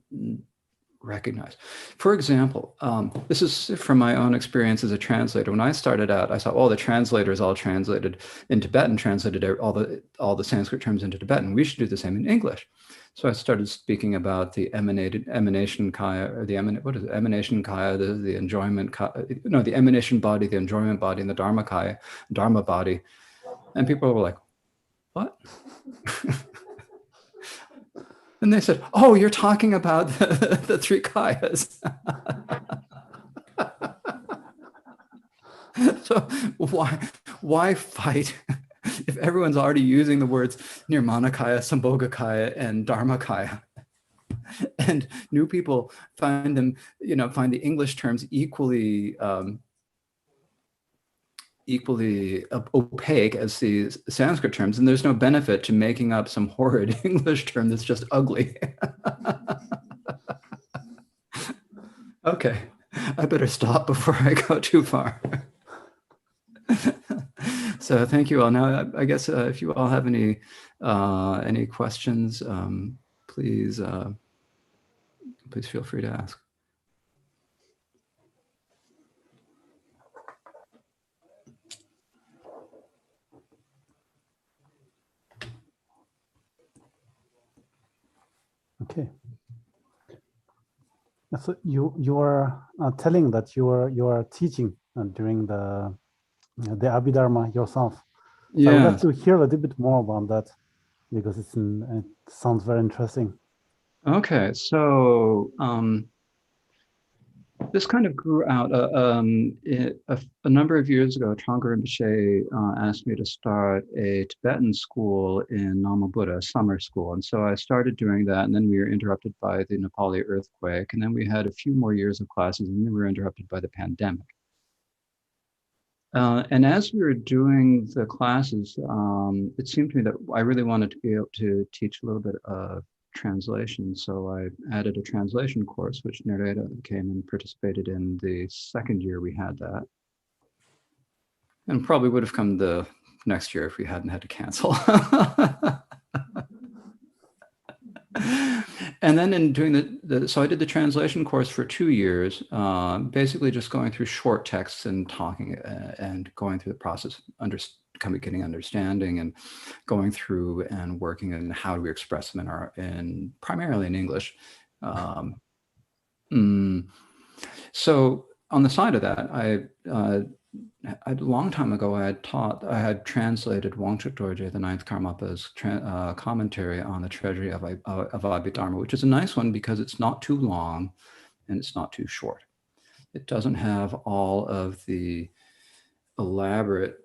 recognize. For example, this is from my own experience as a translator. When I started out, I thought, the translators all translated in Tibetan, translated all the Sanskrit terms into Tibetan. We should do the same in English. So I started speaking about the emanation kaya, or emanation kaya, the enjoyment kaya, the emanation body, the enjoyment body, and the Dharma kaya, Dharma body. And people were like, what? And they said, oh, you're talking about the three kayas. So why fight if everyone's already using the words Nirmanakaya, Sambhogakaya, and Dharmakaya? And new people find them, find the English terms equally opaque as the Sanskrit terms, and there's no benefit to making up some horrid English term that's just ugly. Okay, I better stop before I go too far. So thank you all. Now, I guess if you all have any questions, please feel free to ask. Okay. So you were telling that you were teaching during the Abhidharma yourself. Yeah. I would like to hear a little bit more about that because it sounds very interesting. Okay, so this kind of grew out a number of years ago. Trungpa Rinpoche asked me to start a Tibetan school in Nama Buddha, summer school. And so I started doing that, and then we were interrupted by the Nepali earthquake. And then we had a few more years of classes, and then we were interrupted by the pandemic. And as we were doing the classes, it seemed to me that I really wanted to be able to teach a little bit of translation. So I added a translation course, which Nereda came and participated in the second year we had that. And probably would have come the next year if we hadn't had to cancel. And then in doing so I did the translation course for 2 years, basically just going through short texts and talking and going through the process of getting understanding and going through and working on how do we express them primarily in English. So on the side of that, a long time ago, I had translated Wangchuk Dorje, the ninth Karmapa's commentary on the Treasury of Abidarma, which is a nice one because it's not too long and it's not too short. It doesn't have all of the elaborate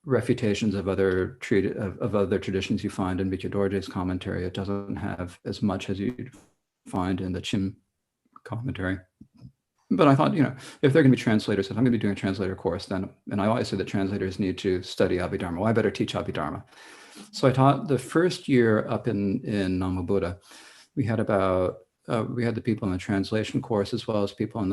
refutations of other traditions you find in Bhikkhu Dorje's commentary. It doesn't have as much as you'd find in the Chim commentary. But I thought, if they're going to be translators, if I'm going to be doing a translator course, then, and I always say that translators need to study Abhidharma. Well, I better teach Abhidharma. So I taught the first year up in Nama Buddha. We had the people in the translation course as well as people in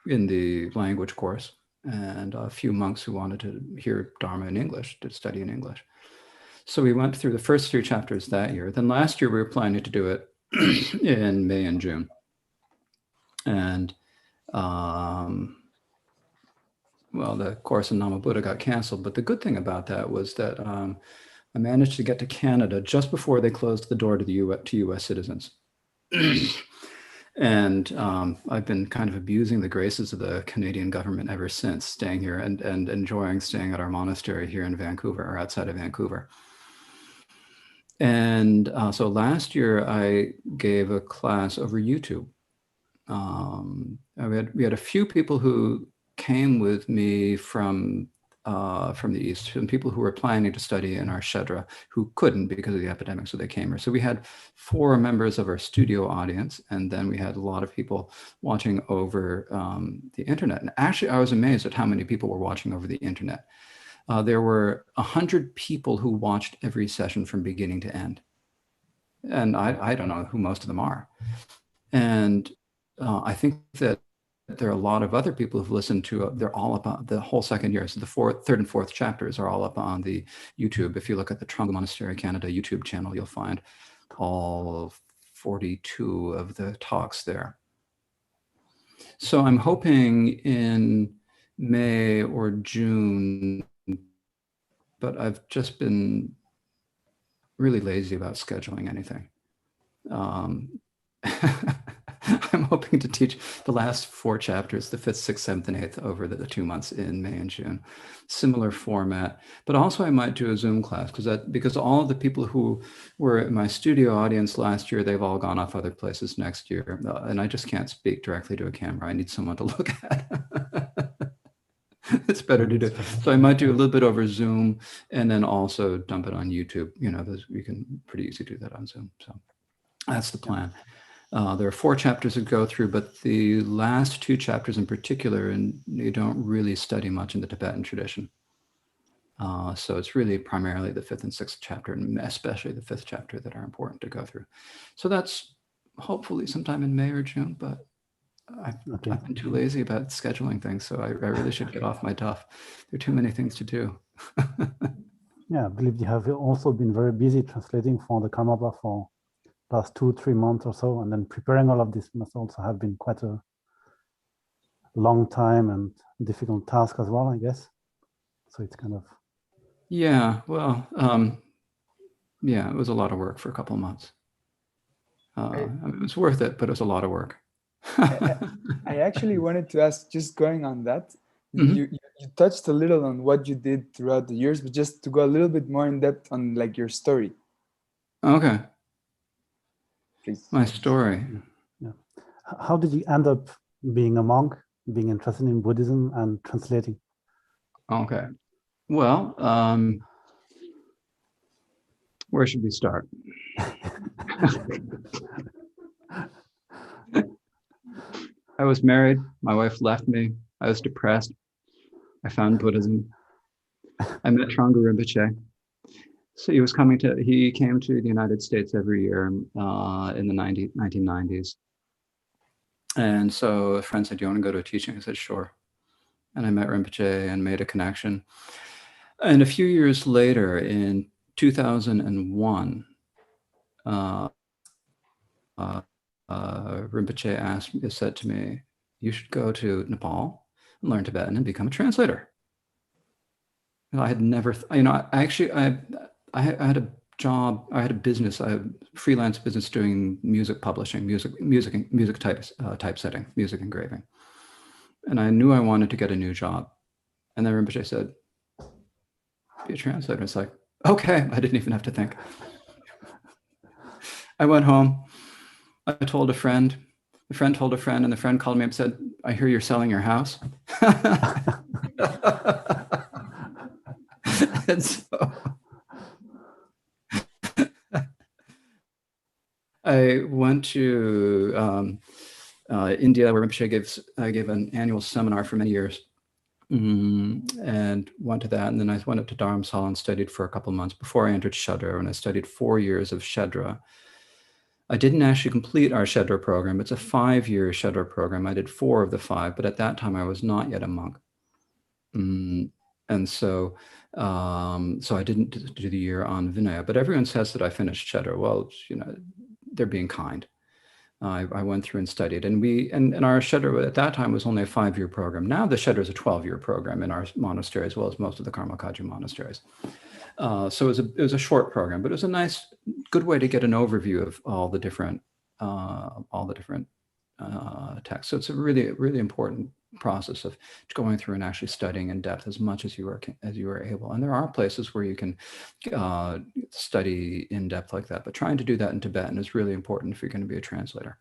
the language course, and a few monks who wanted to hear Dharma in English, to study in English. So we went through the first 3 chapters that year. Then last year we were planning to do it in May and June. And well, the course in Nama Buddha got canceled, but the good thing about that was that I managed to get to Canada just before they closed the door to US citizens. And I've been kind of abusing the graces of the Canadian government ever since, staying here and enjoying staying at our monastery here in Vancouver, or outside of Vancouver. And so last year I gave a class over YouTube. We had a few people who came with me from the East, and people who were planning to study in our Shedra who couldn't because of the epidemic, so they came here. So we had 4 members of our studio audience, and then we had a lot of people watching over the internet. And actually, I was amazed at how many people were watching over the internet. There were 100 people who watched every session from beginning to end. And I don't know who most of them are. And I think that there are a lot of other people who've listened to, they're all up on the whole second year. So the 3rd and 4th chapters are all up on the YouTube. If you look at the Trungpa Monastery Canada YouTube channel, you'll find all 42 of the talks there. So I'm hoping in May or June, but I've just been really lazy about scheduling anything. I'm hoping to teach the last 4 chapters, the 5th, 6th, 7th, and 8th over the 2 months in May and June. Similar format, but also I might do a Zoom class because all of the people who were in my studio audience last year, they've all gone off other places next year. And I just can't speak directly to a camera. I need someone to look at. It's better to do. So I might do a little bit over Zoom and then also dump it on YouTube. You know, you can pretty easily do that on Zoom. So that's the plan. There are 4 chapters to go through, but the last 2 chapters in particular, and you don't really study much in the Tibetan tradition. So it's really primarily the 5th and 6th chapter, and especially the 5th chapter that are important to go through. So that's hopefully sometime in May or June, but I've been too lazy about scheduling things, so I really should get off my duff. There are too many things to do. Yeah, I believe you have also been very busy translating for the Karmapa for last 2-3 months or so, and then preparing all of this must also have been quite a long time and difficult task as well, I guess. So it's kind of... Yeah, well, yeah, it was a lot of work for a couple of months. I mean, it was worth it, but it was a lot of work. I actually wanted to ask, just going on that, you touched a little on what you did throughout the years, but just to go a little bit more in depth on like your story. Okay. Please. My story. Yeah. How did you end up being a monk, being interested in Buddhism and translating? Okay. Well, where should we start? I was married. My wife left me. I was depressed. I found Buddhism. I met Trungpa Rinpoche. So he came to the United States every year in the 1990s. And so a friend said, "Do you want to go to a teaching?" I said, "Sure." And I met Rinpoche and made a connection. And a few years later, in 2001, Rinpoche said to me, "You should go to Nepal and learn Tibetan and become a translator." And I had never, I had a job, I had a business, a freelance business doing music publishing, music typesetting, music engraving. And I knew I wanted to get a new job. And then Rinpoche said, "Be a translator." It's like, okay, I didn't even have to think. I went home. I told a friend told a friend, and the friend called me up and said, "I hear you're selling your house." And so I went to India, where Rinpoche gave an annual seminar for many years, and went to that. And then I went up to Dharamsala and studied for a couple of months before I entered Shedra, and I studied 4 years of Shedra. I didn't actually complete our Shedra program. It's a 5-year Shedra program. I did 4 of the 5, but at that time I was not yet a monk. And so I didn't do the year on Vinaya, but everyone says that I finished Shedra. Well, you know, they're being kind. I went through and studied, and our Shedra at that time was only a 5-year program. Now the Shedra is a 12-year program in our monastery, as well as most of the Karma Kagyu monasteries. So it was a short program, but it was a nice, good way to get an overview of all the different texts. So it's a really, really important process of going through and actually studying in depth as much as you are able. And there are places where you can study in depth like that, but trying to do that in Tibetan is really important if you're going to be a translator.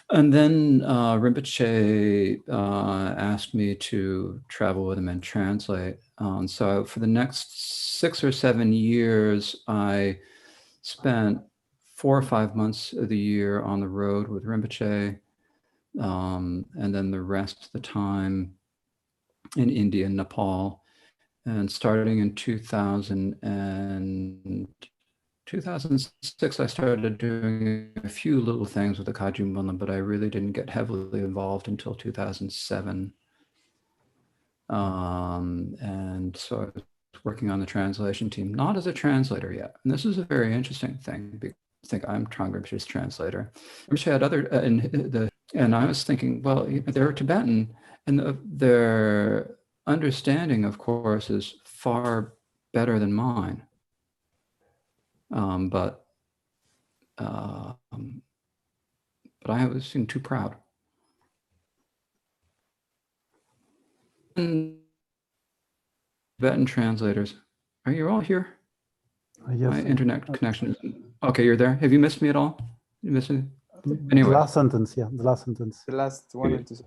And then Rinpoche asked me to travel with him and translate. So for the next 6 or 7 years, I spent 4 or 5 months of the year on the road with Rinpoche, and then the rest of the time in India and Nepal. And starting in 2006, I started doing a few little things with the Kagyu Bunlam, but I really didn't get heavily involved until 2007. And so I was working on the translation team, not as a translator yet. And this is a very interesting thing, because I think I'm Trungpa Rinpoche's translator. Rinpoche had other, and I was thinking, well, they're Tibetan, and their understanding, of course, is far better than mine. But but I was too proud. Tibetan translators, are you all here? Yes. My internet connection is okay. You're there. Have you missed me at all? You missed me? Anyway, the last sentence. Yeah, the last sentence. The last one or two sentences.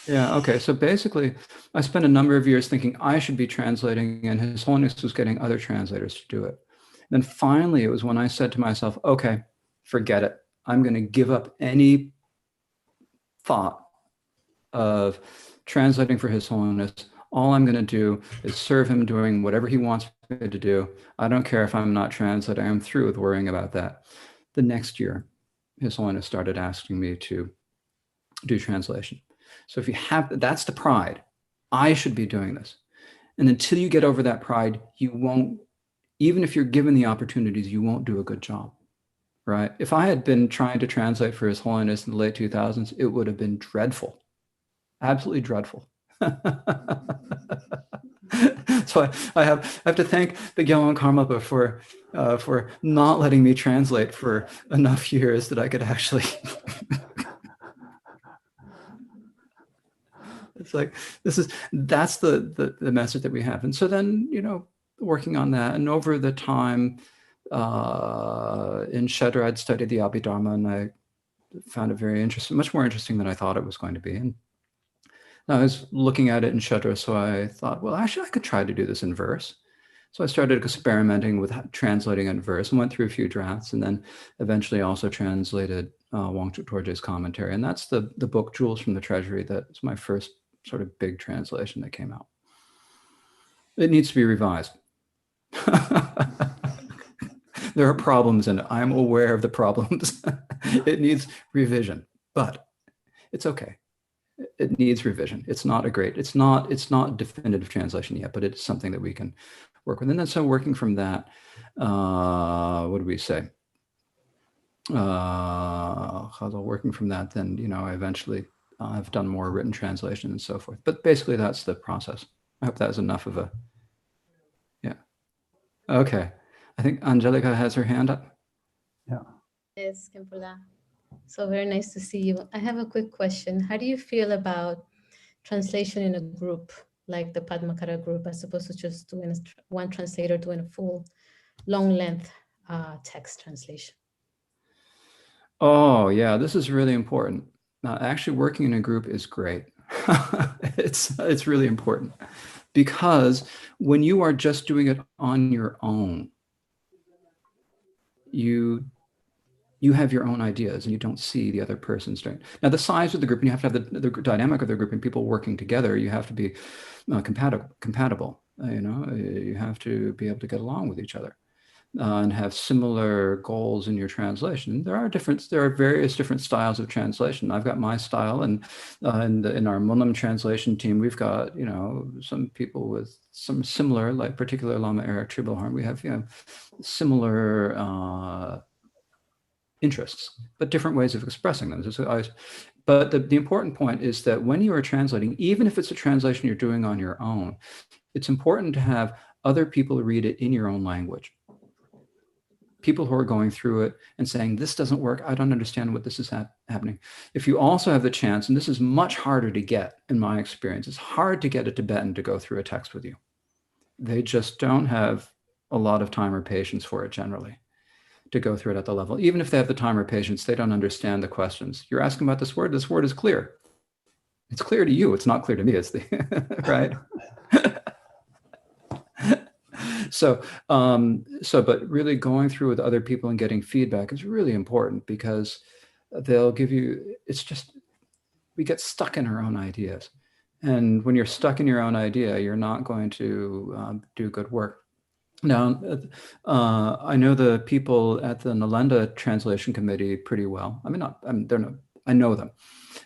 Yeah. Okay. So basically, I spent a number of years thinking I should be translating, and His Holiness was getting other translators to do it. Then finally, it was when I said to myself, "Okay, forget it. I'm going to give up any thought of translating for His Holiness. All I'm going to do is serve him doing whatever he wants me to do. I don't care if I'm not translating. I'm through with worrying about that." The next year, His Holiness started asking me to do translation. So if you have, that's the pride. I should be doing this. And until you get over that pride, you won't, even if you're given the opportunities, you won't do a good job, right? If I had been trying to translate for His Holiness in the late 2000s, it would have been dreadful, absolutely dreadful. So I have to thank the Gyalwang Karmapa for not letting me translate for enough years that I could actually. It's like that's the message that we have, and so then working on that, and over the time in Shedder, I'd studied the Abidarma, and I found it very interesting, much more interesting than I thought it was going to be, and I was looking at it in Shedder, so I thought, well, actually, I could try to do this in verse. So I started experimenting with translating in verse and went through a few drafts, and then eventually also translated Wangchuk Dorje's commentary. And that's the book Jewels from the Treasury. That's my first sort of big translation that came out. It needs to be revised. There are problems in it. I'm aware of the problems. It needs revision, but it's okay. It needs revision. It's not definitive translation yet, but it's something that we can work with. And then so working from that, what do we say? Working from that, then, I eventually I've done more written translation and so forth. But basically that's the process. I hope that was enough of a, yeah. Okay. I think Angelica has her hand up. Yeah. Yes, Khenpo. So very nice to see you. I have a quick question. How do you feel about translation in a group, like the Padmakara group, as opposed to just doing one translator doing a full long length text translation? Oh yeah, this is really important. Actually working in a group is great. It's really important, because when you are just doing it on your own, you have your own ideas and you don't see the other person's doing. Now the size of the group, and you have to have the dynamic of the group and people working together. You have to be compatible. You have to be able to get along with each other and have similar goals in your translation. There are various different styles of translation. I've got my style, and in our Munam translation team, we've got some people with some similar, like particular Lama Eric Tribelhorn. We have similar interests, but different ways of expressing them. But the important point is that when you are translating, even if it's a translation you're doing on your own, it's important to have other people read it in your own language. People who are going through it and saying, this doesn't work, I don't understand what this is happening. If you also have the chance, and this is much harder to get in my experience, it's hard to get a Tibetan to go through a text with you. They just don't have a lot of time or patience for it generally, to go through it at the level. Even if they have the time or patience, they don't understand the questions. You're asking about this word is clear. It's clear to you, it's not clear to me, it's the, right? But really going through with other people and getting feedback is really important, because they'll give you, we get stuck in our own ideas. And when you're stuck in your own idea, you're not going to do good work. Now, I know the people at the Nalanda Translation Committee pretty well. I know them.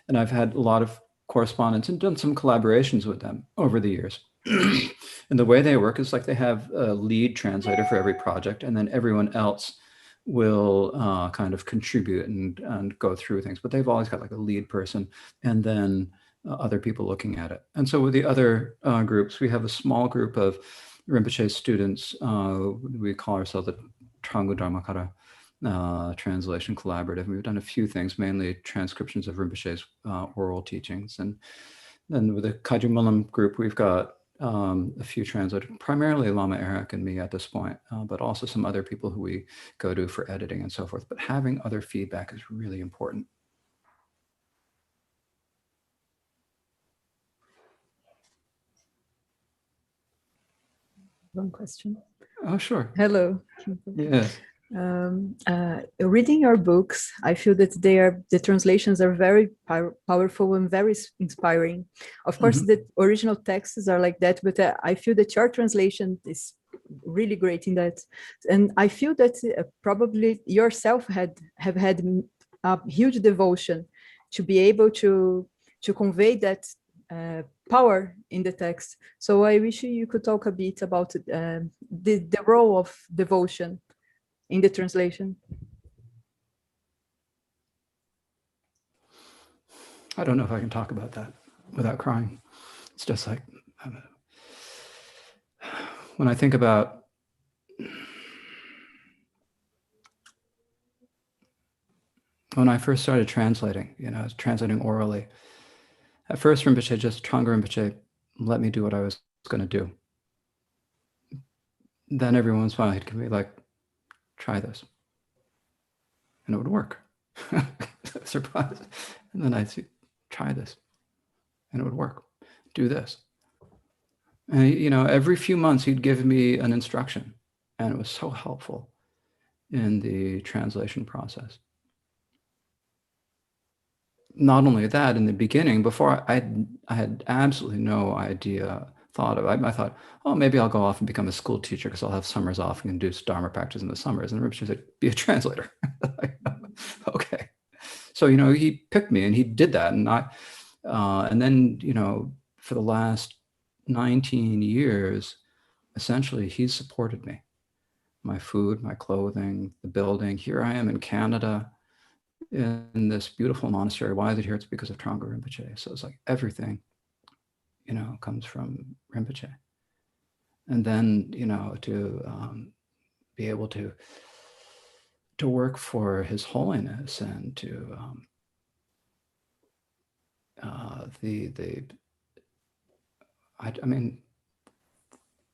And I've had a lot of correspondence and done some collaborations with them over the years. And the way they work is like they have a lead translator for every project, and then everyone else will kind of contribute and go through things. But they've always got like a lead person and then other people looking at it. And so with the other groups, we have a small group of Rinpoche students. We call ourselves the Trangu Dharmakara. translation collaborative. We've done a few things, mainly transcriptions of Rinpoche's oral teachings. And then with the Kajun Mulam group, we've got a few translators, primarily Lama Eric and me at this point, but also some other people who we go to for editing and so forth. But having other feedback is really important. One question. Oh, sure. Hello. Yes. Reading your books, I feel that the translations are very powerful and very inspiring. Of course, the original texts are like that, but I feel that your translation is really great in that. And I feel that probably yourself have had a huge devotion to be able to convey that power in the text. So I wish you could talk a bit about the role of devotion in the translation. I don't know if I can talk about that without crying. It's just like, when I think about when I first started translating, I was translating orally. At first, Rinpoche, just Trungpa Rinpoche, let me do what I was going to do. Then every once in a while, he'd give me like, try this. And it would work. Surprise. And then I'd say, try this. And it would work. Do this. And, every few months, he'd give me an instruction. And it was so helpful in the translation process. Not only that, in the beginning, before I had absolutely no thought of it. I thought, oh, maybe I'll go off and become a school teacher because I'll have summers off and can do Dharma practice in the summers. And Rinpoche said, be a translator. Okay. So, he picked me and he did that. And and then, for the last 19 years, essentially, he's supported me. My food, my clothing, the building. Here I am in Canada, in this beautiful monastery. Why is it here? It's because of Trungpa Rinpoche. So it's like everything, comes from Rinpoche. And then, to be able to work for His Holiness and to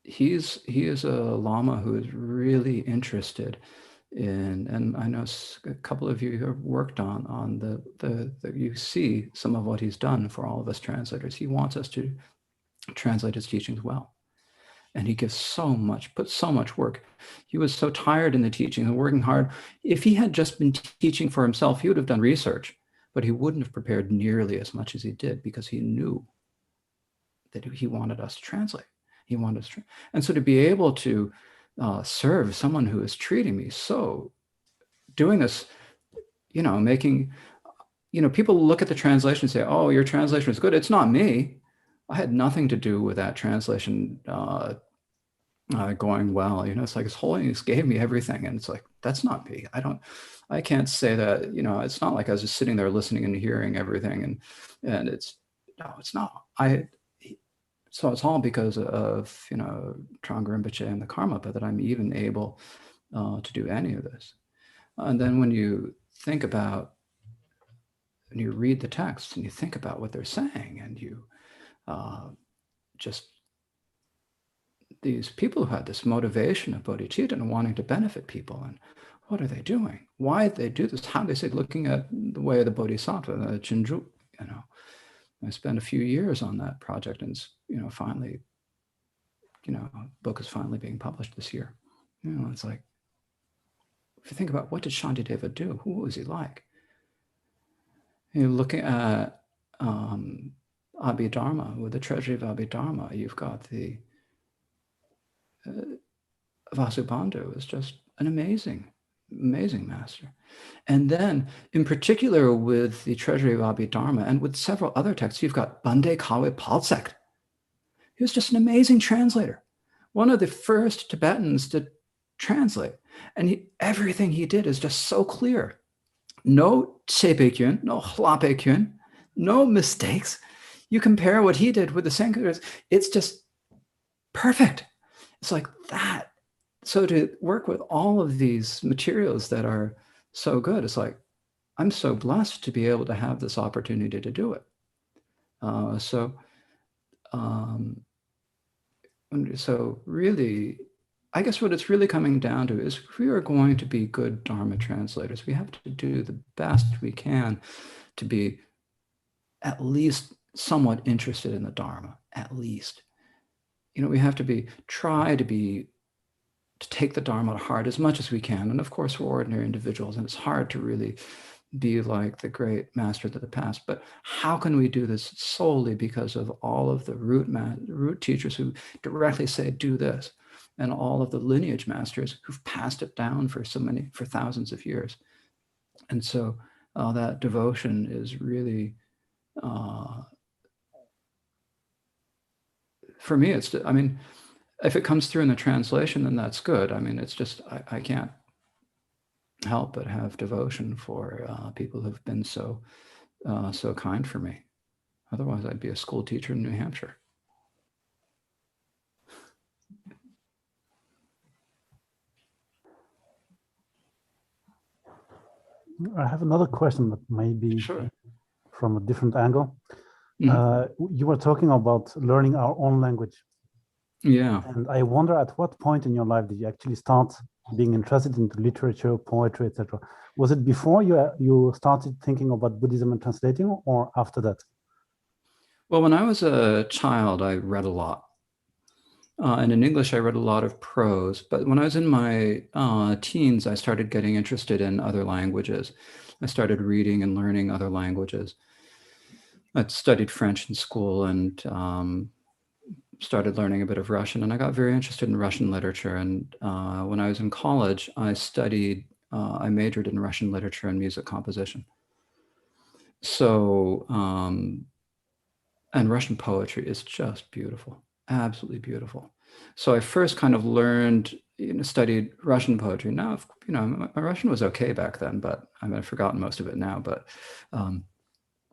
he is a Lama who is really interested in, and I know a couple of you have worked on the you see some of what he's done for all of us translators. He wants us to translate his teachings well. And he gives puts so much work. He was so tired in the teaching and working hard. If he had just been teaching for himself, he would have done research, but he wouldn't have prepared nearly as much as he did because he knew that he wanted us to translate. He wanted us to, and so to be able to serve someone who is treating me so, doing this, making, people look at the translation and say, oh, your translation is good. It's not me. I had nothing to do with that translation going well. It's like His Holiness gave me everything. And it's like, that's not me. I can't say that, it's not like I was just sitting there listening and hearing everything. And it's not. So it's all because of, Trungpa Rinpoche and the Karmapa that I'm even able to do any of this. And then when you think about, and you read the text and you think about what they're saying, and you just these people who had this motivation of bodhicitta and wanting to benefit people, and what are they doing? Why did they do this? How they say, looking at the way of the bodhisattva, the Chinju, I spent a few years on that project, and finally, book is finally being published this year. It's like, if you think about what did Shantideva do? Who was he like? You're looking at Abhidharma, with the Treasury of Abidarma, you've got the Vasubandhu is just an amazing master. And then, in particular, with the Treasury of Abidarma and with several other texts, you've got Bande Kawe Palsek. He was just an amazing translator. One of the first Tibetans to translate. And everything he did is just so clear. No Tsepe-kyun, no Hlape-kyun, no mistakes. You compare what he did with the Sanskrit, it's just perfect. It's like that. so to work with all of these materials that are so good, it's like, I'm so blessed to be able to have this opportunity to do it. So really, I guess what it's really coming down to is if we are going to be good Dharma translators, we have to do the best we can to be at least somewhat interested in the Dharma, at least. You know, we have to try to take the Dharma to heart as much as we can. And of course, we're ordinary individuals, and it's hard to really be like the great masters of the past. But how can we do this solely because of all of the root teachers who directly say, do this, and all of the lineage masters who've passed it down for thousands of years. And so that devotion is really, for me, I mean, if it comes through in the translation, then that's good. I mean, it's just, I can't help but have devotion for people who've been so kind for me. Otherwise, I'd be a school teacher in New Hampshire. I have another question that may be from a different angle. You were talking about learning our own language. Yeah. And I wonder, at what point in your life did you actually start being interested into literature, poetry, etc.? Was it before you started thinking about Buddhism and translating, or after that? Well, when I was a child, I read a lot. And in English, I read a lot of prose. But when I was in my teens, I started getting interested in other languages. I started reading and learning other languages. I studied French in school and started learning a bit of Russian. And I got very interested in Russian literature. And when I was in college, I majored in Russian literature and music composition. So, and Russian poetry is just beautiful. Absolutely beautiful. So I first kind of learned, studied Russian poetry. Now, my Russian was okay back then, but I've forgotten most of it now. But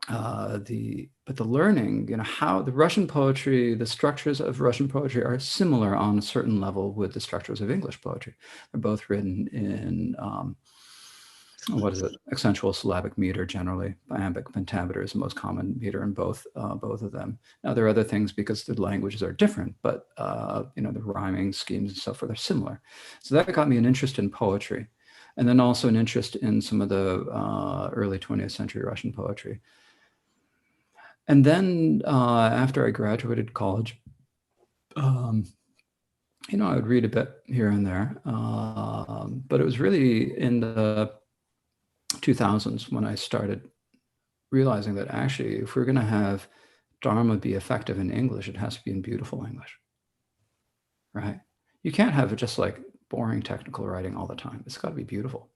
the learning, how the Russian poetry, the structures of Russian poetry are similar on a certain level with the structures of English poetry. They're both written in accentual syllabic meter generally. Iambic pentameter is the most common meter in both of them. Now there are other things because the languages are different, but the rhyming schemes and so forth are similar. So that got me an interest in poetry, and then also an interest in some of the early 20th century Russian poetry. And then after I graduated college, I would read a bit here and there, but it was really in the 2000s when I started realizing that actually, if we're going to have Dharma be effective in English, it has to be in beautiful English, right? You can't have it just like boring technical writing all the time. It's got to be beautiful.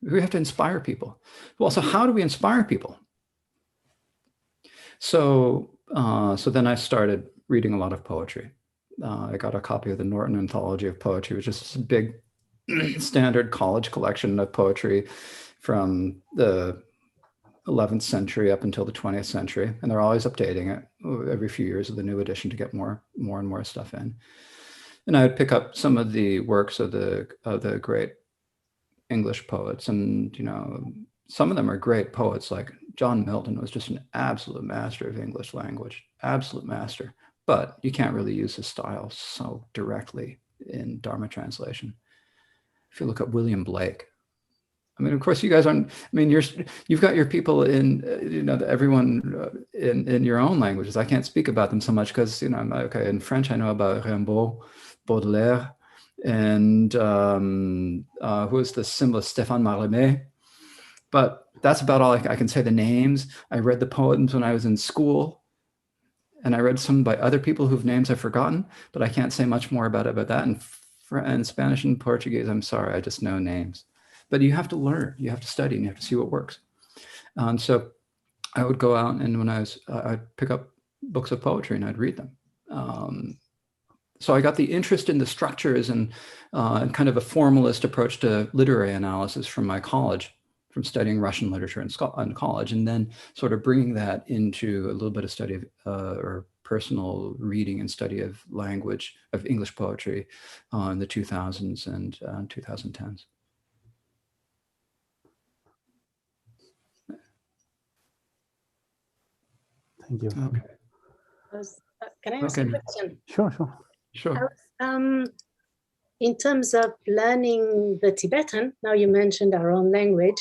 We have to inspire people. Well, so how do we inspire people? So then I started reading a lot of poetry. I got a copy of the Norton Anthology of Poetry, which is a big standard college collection of poetry from the 11th century up until the 20th century. And they're always updating it every few years with a new edition to get more and more stuff in. And I would pick up some of the works of the great English poets. And, some of them are great poets, like John Milton was just an absolute master of English language, absolute master. But you can't really use his style so directly in Dharma translation. If you look at William Blake, I mean, of course, you guys aren't. I mean, you've got your people in, everyone in your own languages. I can't speak about them so much because, I'm okay. In French, I know about Rimbaud, Baudelaire, and who is the symbolist, Stéphane Mallarmé. But that's about all I can say. The names. I read the poems when I was in school, and I read some by other people whose names I've forgotten. But I can't say much more about that. And Spanish and Portuguese, I'm sorry, I just know names. But you have to learn, you have to study, and you have to see what works. So I would go out, and I'd pick up books of poetry and I'd read them. So I got the interest in the structures and kind of a formalist approach to literary analysis from my college, from studying Russian literature in college, and then sort of bringing that into a little bit of study of, or personal reading and study of language, of English poetry in the 2000s and 2010s. Thank you. Okay. Can I ask a question? Sure. In terms of learning the Tibetan, now you mentioned our own language.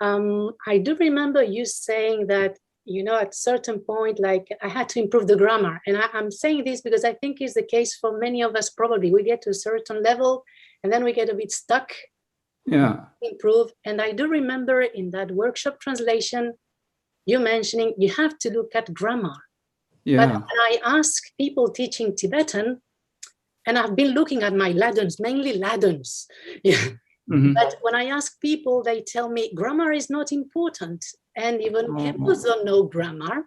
I do remember you saying that, you know, at a certain point, like I had to improve the grammar. And I'm saying this because I think it's the case for many of us, probably. We get to a certain level and then we get a bit stuck. Yeah. Improve. And I do remember in that workshop translation, you mentioning you have to look at grammar. Yeah. But when I ask people teaching Tibetan, and I've been looking at my ladens, mainly ladens. Yeah. Mm-hmm. But when I ask people, they tell me grammar is not important. And even Khenpos don't know grammar.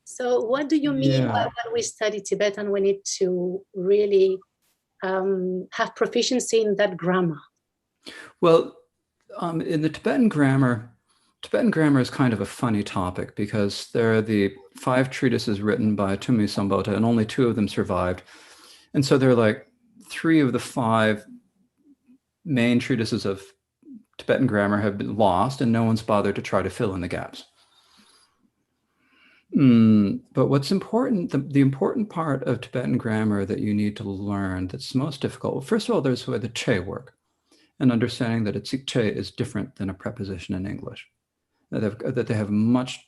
So what do you mean by when we study Tibetan, we need to really have proficiency in that grammar? Well, in the Tibetan grammar is kind of a funny topic because there are the 5 treatises written by Tumi Sambota and only 2 of them survived. And so they're like 3 of the 5 main treatises of Tibetan grammar have been lost and no one's bothered to try to fill in the gaps. But what's important, the important part of Tibetan grammar that you need to learn that's most difficult, well, first of all, there's the che work and understanding that a che is different than a preposition in English, that they have a much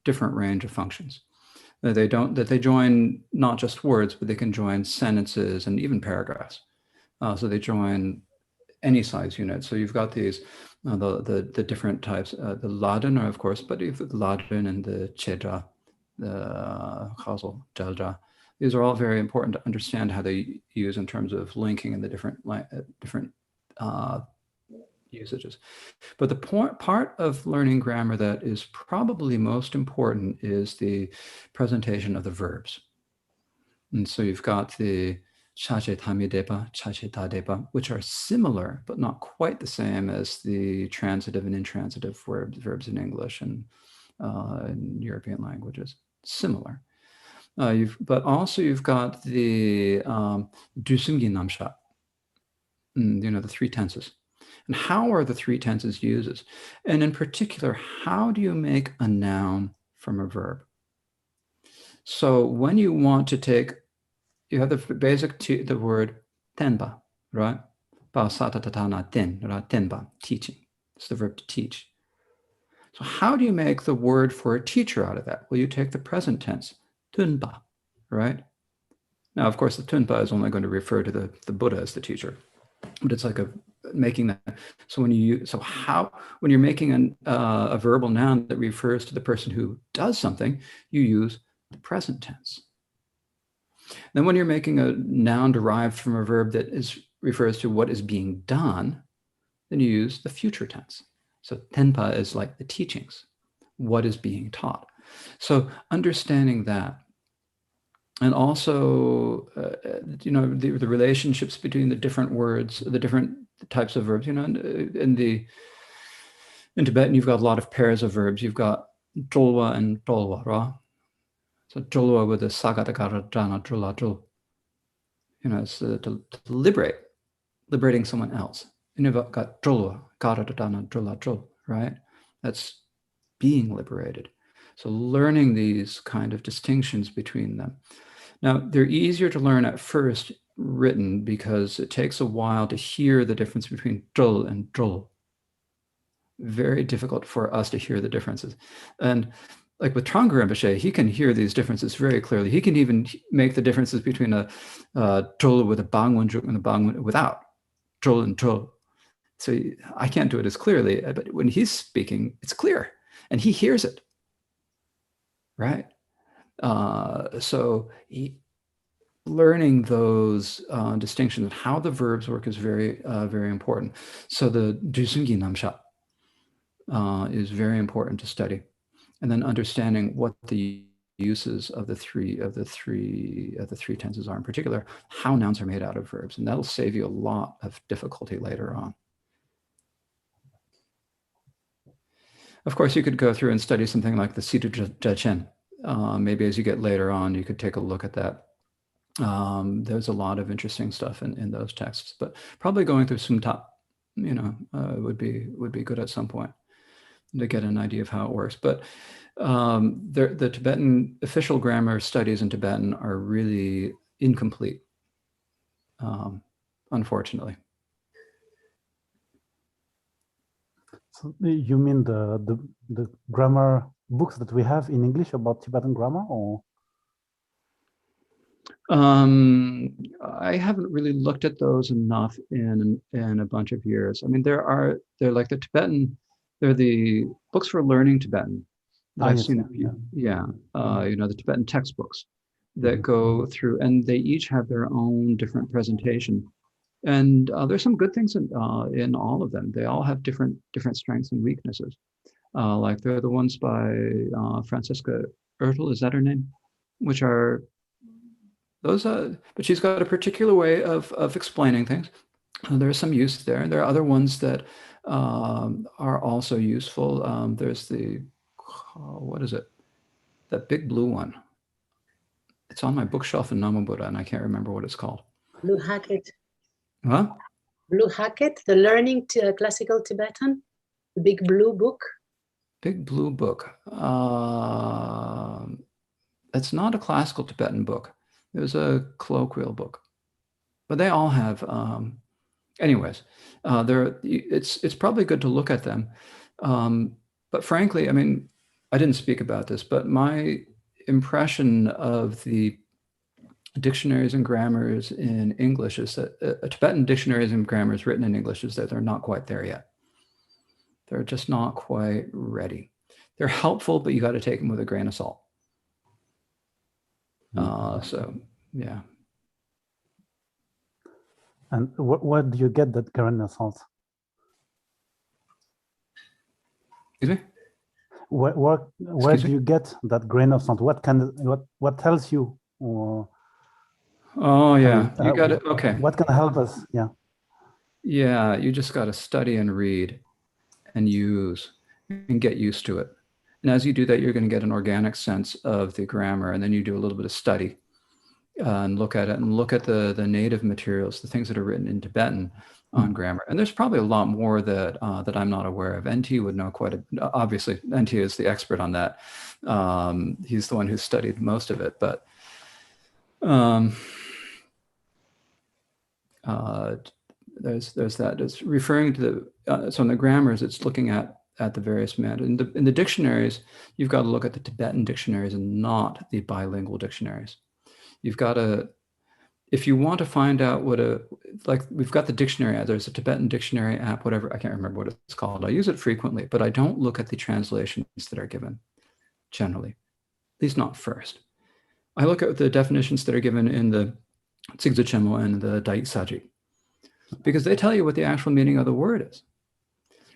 different range of functions. That they join not just words, but they can join sentences and even paragraphs. So they join any size unit. So you've got these, the different types, the laden, of course, but you've the laden and the cheja, the khazal, jalja. These are all very important to understand how they use in terms of linking in the different usages. But the part of learning grammar that is probably most important is the presentation of the verbs. And so you've got the chache tamidepa, chache tadepa, which are similar, but not quite the same as the transitive and intransitive verbs in English and in European languages. Similar. But also you've got the dusungi namsha, you know, the 3 tenses. And how are the 3 tenses used? And in particular, how do you make a noun from a verb? So when you want to take, you have the basic, the word tenba, right? Ba sata tatana ten, right? Tenba, teaching. It's the verb to teach. So how do you make the word for a teacher out of that? Well, you take the present tense, tunba, right? Now, of course, the tunba is only going to refer to the Buddha as the teacher, but it's like making that. So when you're making a verbal noun that refers to the person who does something, you use the present tense. Then when you're making a noun derived from a verb that refers to what is being done, then you use the future tense. So tenpa is like the teachings, what is being taught. So understanding that, and also, you know, the relationships between the different words, the different types of verbs, you know, in Tibetan, you've got a lot of pairs of verbs. You've got jolwa and dolwa, right? So jolwa with the sagadagara jana jula jul. You know, it's to liberating someone else. And you've got jolwa, gara dana jula jul, right? That's being liberated. So learning these kind of distinctions between them. Now, they're easier to learn at first written because it takes a while to hear the difference between jul and jul. Very difficult for us to hear the differences. And like with Trungpa Rinpoche, he can hear these differences very clearly. He can even make the differences between a jul with a bangwen juk and a bangwen without jul and jul. So I can't do it as clearly, but when he's speaking, it's clear and he hears it, right? So learning those distinctions and how the verbs work is very, very important. So the dusungi namsha is very important to study, and then understanding what the uses of the three tenses are, in particular, how nouns are made out of verbs, and that'll save you a lot of difficulty later on. Of course, you could go through and study something like the Situ Jachen, maybe as you get later on, you could take a look at that. There's a lot of interesting stuff in those texts, but probably going through some top, would be good at some point to get an idea of how it works. But the Tibetan official grammar studies in Tibetan are really incomplete, unfortunately. So you mean the grammar books that we have in English about Tibetan grammar, or? I haven't really looked at those enough in a bunch of years. I mean, they're like the Tibetan, they're the books for learning Tibetan that I've seen. Yeah, the Tibetan textbooks that go through, and they each have their own different presentation. And there's some good things in all of them. They all have different strengths and weaknesses. Like they're the ones by Franziska Ertel, is that her name? Which are those, but she's got a particular way of explaining things. There's some use there. There are other ones that are also useful. There's the, what is it? That big blue one. It's on my bookshelf in Namabuddha, and I can't remember what it's called. Blue Hacket. Huh? Blue Hacket, the Learning Classical Tibetan, the big blue book. Big blue book. It's not a classical Tibetan book. It was a colloquial book, but they all have. Anyways, it's probably good to look at them. But frankly, I mean, I didn't speak about this, but my impression of the dictionaries and grammars in English is that Tibetan dictionaries and grammars written in English is that they're not quite there yet. They're just not quite ready. They're helpful, but you got to take them with a grain of salt. So, yeah. And where do you get that grain of salt? Excuse me? Where do you get that grain of salt? What tells you? Or, oh yeah, you got it. Okay. What can help us? Yeah. Yeah, you just got to study and read and use and get used to it. And as you do that, you're going to get an organic sense of the grammar, and then you do a little bit of study and look at it and look at the native materials, the things that are written in Tibetan on grammar. And there's probably a lot more that that I'm not aware of. NT would know quite obviously NT is the expert on that. He's the one who studied most of it, but there's that. It's referring to the so in the grammars, it's looking at the various in the dictionaries. You've got to look at the Tibetan dictionaries and not the bilingual dictionaries. You've got to, if you want to find out what like we've got the dictionary, there's a Tibetan dictionary app, whatever, I can't remember what it's called. I use it frequently, but I don't look at the translations that are given generally, at least not first. I look at the definitions that are given in the Tsigze Chemo and the Dai Saji, because they tell you what the actual meaning of the word is.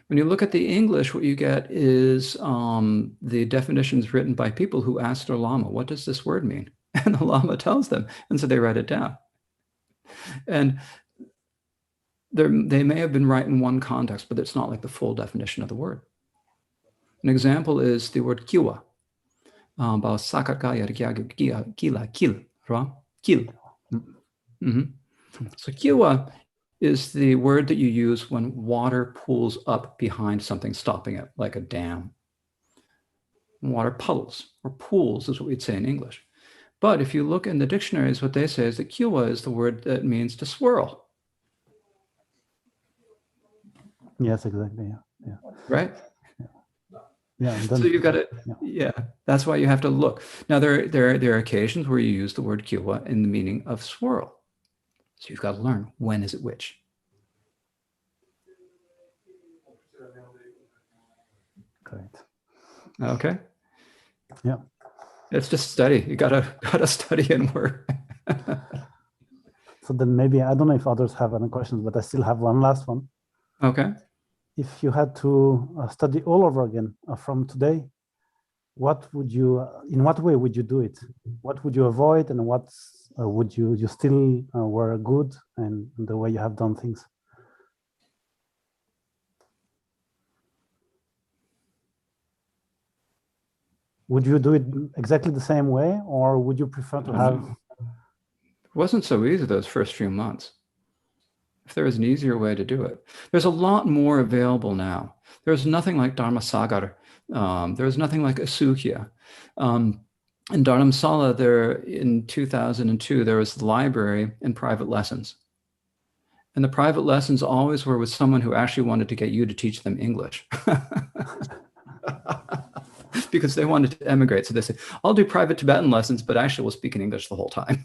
When you look at the English, what you get is the definitions written by people who asked their Lama, what does this word mean? And the Lama tells them, and so they write it down. And they may have been right in one context, but it's not like the full definition of the word. An example is the word kiwa. So kiwa is the word that you use when water pools up behind something, stopping it, like a dam. Water puddles or pools is what we'd say in English. But if you look in the dictionaries, what they say is that kiwa is the word that means to swirl. Yes, exactly. Yeah. Right? Yeah. So you've got to, yeah, that's why you have to look. Now, there are occasions where you use the word kiwa in the meaning of swirl. So you've got to learn when is it which. Great. Okay. Yeah. It's just study. You gotta study and work. So then maybe, I don't know if others have any questions, but I still have one last one. Okay. If you had to study all over again from today, what would you, in what way would you do it? What would you avoid, and what would you still were good and the way you have done things? would you do it exactly the same way, or would you prefer to have? It wasn't so easy those first few months. If there was an easier way to do it. There's a lot more available now. There's nothing like Dharma Sagar. There's nothing like Asukya. In Dharamsala, there in 2002, there was the library and private lessons. And the private lessons always were with someone who actually wanted to get you to teach them English. Because they wanted to emigrate. So they said, I'll do private Tibetan lessons, but actually we'll speak in English the whole time.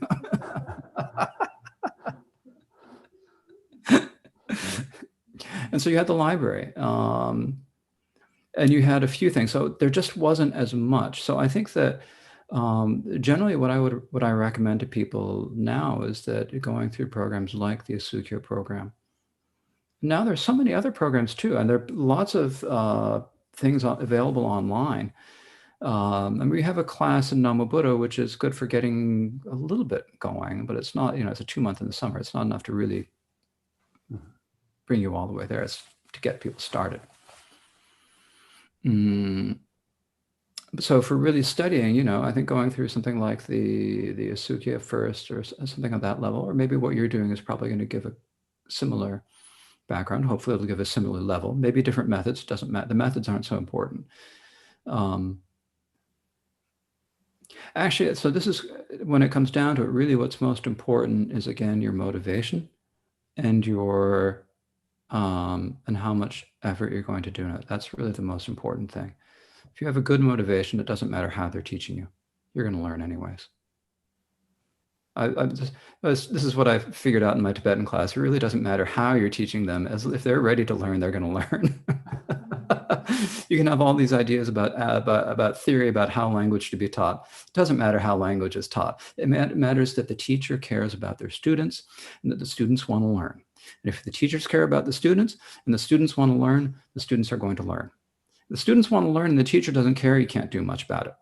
And so you had the library, and you had a few things. So there just wasn't as much. So I think that generally what I recommend to people now is that going through programs like the Asukya program. Now there's so many other programs too, and there are lots of things available online. And we have a class in Namabuddha, which is good for getting a little bit going, but it's not, it's a 2-month in the summer. It's not enough to really bring you all the way there. It's to get people started. So for really studying, I think going through something like the Asukya first or something on that level, or maybe what you're doing is probably going to give a similar background. Hopefully it'll give a similar level, maybe different methods, doesn't matter. The methods aren't so important. Actually, so this is, when it comes down to it, really what's most important is, again, your motivation and your, and how much effort you're going to do in it. That's really the most important thing. If you have a good motivation, it doesn't matter how they're teaching you. You're going to learn anyways. This is what I've figured out in my Tibetan class. It really doesn't matter how you're teaching them. As if they're ready to learn, they're going to learn. You can have all these ideas about theory, about how language should be taught. It doesn't matter how language is taught. It matters that the teacher cares about their students and that the students want to learn. And if the teachers care about the students and the students want to learn, the students are going to learn. If the students want to learn and the teacher doesn't care, you can't do much about it,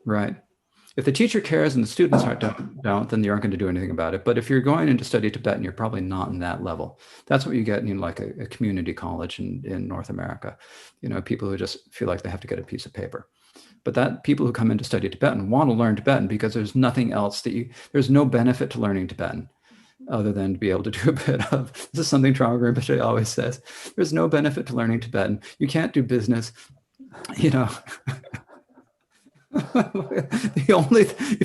right? If the teacher cares and the students don't, then you aren't going to do anything about it. But if you're going in to study Tibetan, you're probably not in that level. That's what you get in like a community college in North America. People who just feel like they have to get a piece of paper. But people who come in to study Tibetan want to learn Tibetan because there's nothing else there's no benefit to learning Tibetan other than to be able to do a bit of, this is something Trungpa Rinpoche always says, there's no benefit to learning Tibetan. You can't do business, if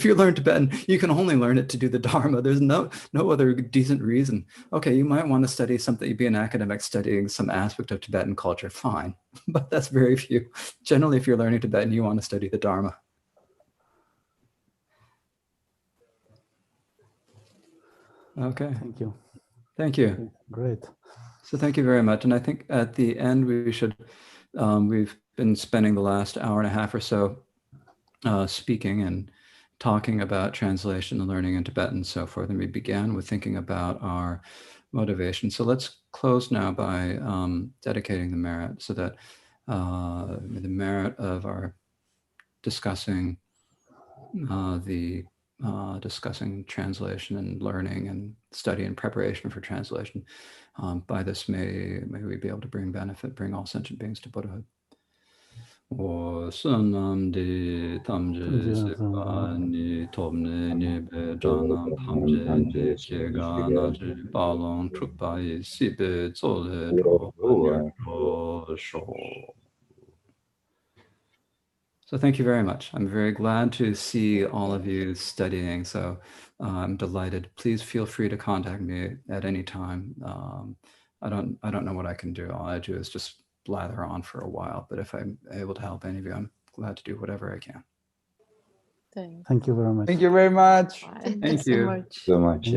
you learn Tibetan, you can only learn it to do the Dharma. There's no other decent reason. Okay, you might want to study something, be an academic studying some aspect of Tibetan culture, fine. But that's very few. Generally, if you're learning Tibetan, you want to study the Dharma. Okay. Thank you. Thank you. Great. So thank you very much. And I think at the end, we should, we've been spending the last hour and a half or so speaking and talking about translation and learning in Tibetan and so forth. And we began with thinking about our motivation. So let's close now by dedicating the merit, so that the merit of our discussing discussing translation and learning and study and preparation for translation. By this, may we be able to bring benefit, bring all sentient beings to Buddhahood. O sunam de tamje sepa ni tomne ni be janam tamje ni chega na ji balong trukpa yi sibe zole ro sho. So thank you very much. I'm very glad to see all of you studying. So I'm delighted. Please feel free to contact me at any time. I don't know what I can do. All I do is just blather on for a while, but if I'm able to help any of you, I'm glad to do whatever I can. Thank you very much. Thank you very much. Thank you so much. So much.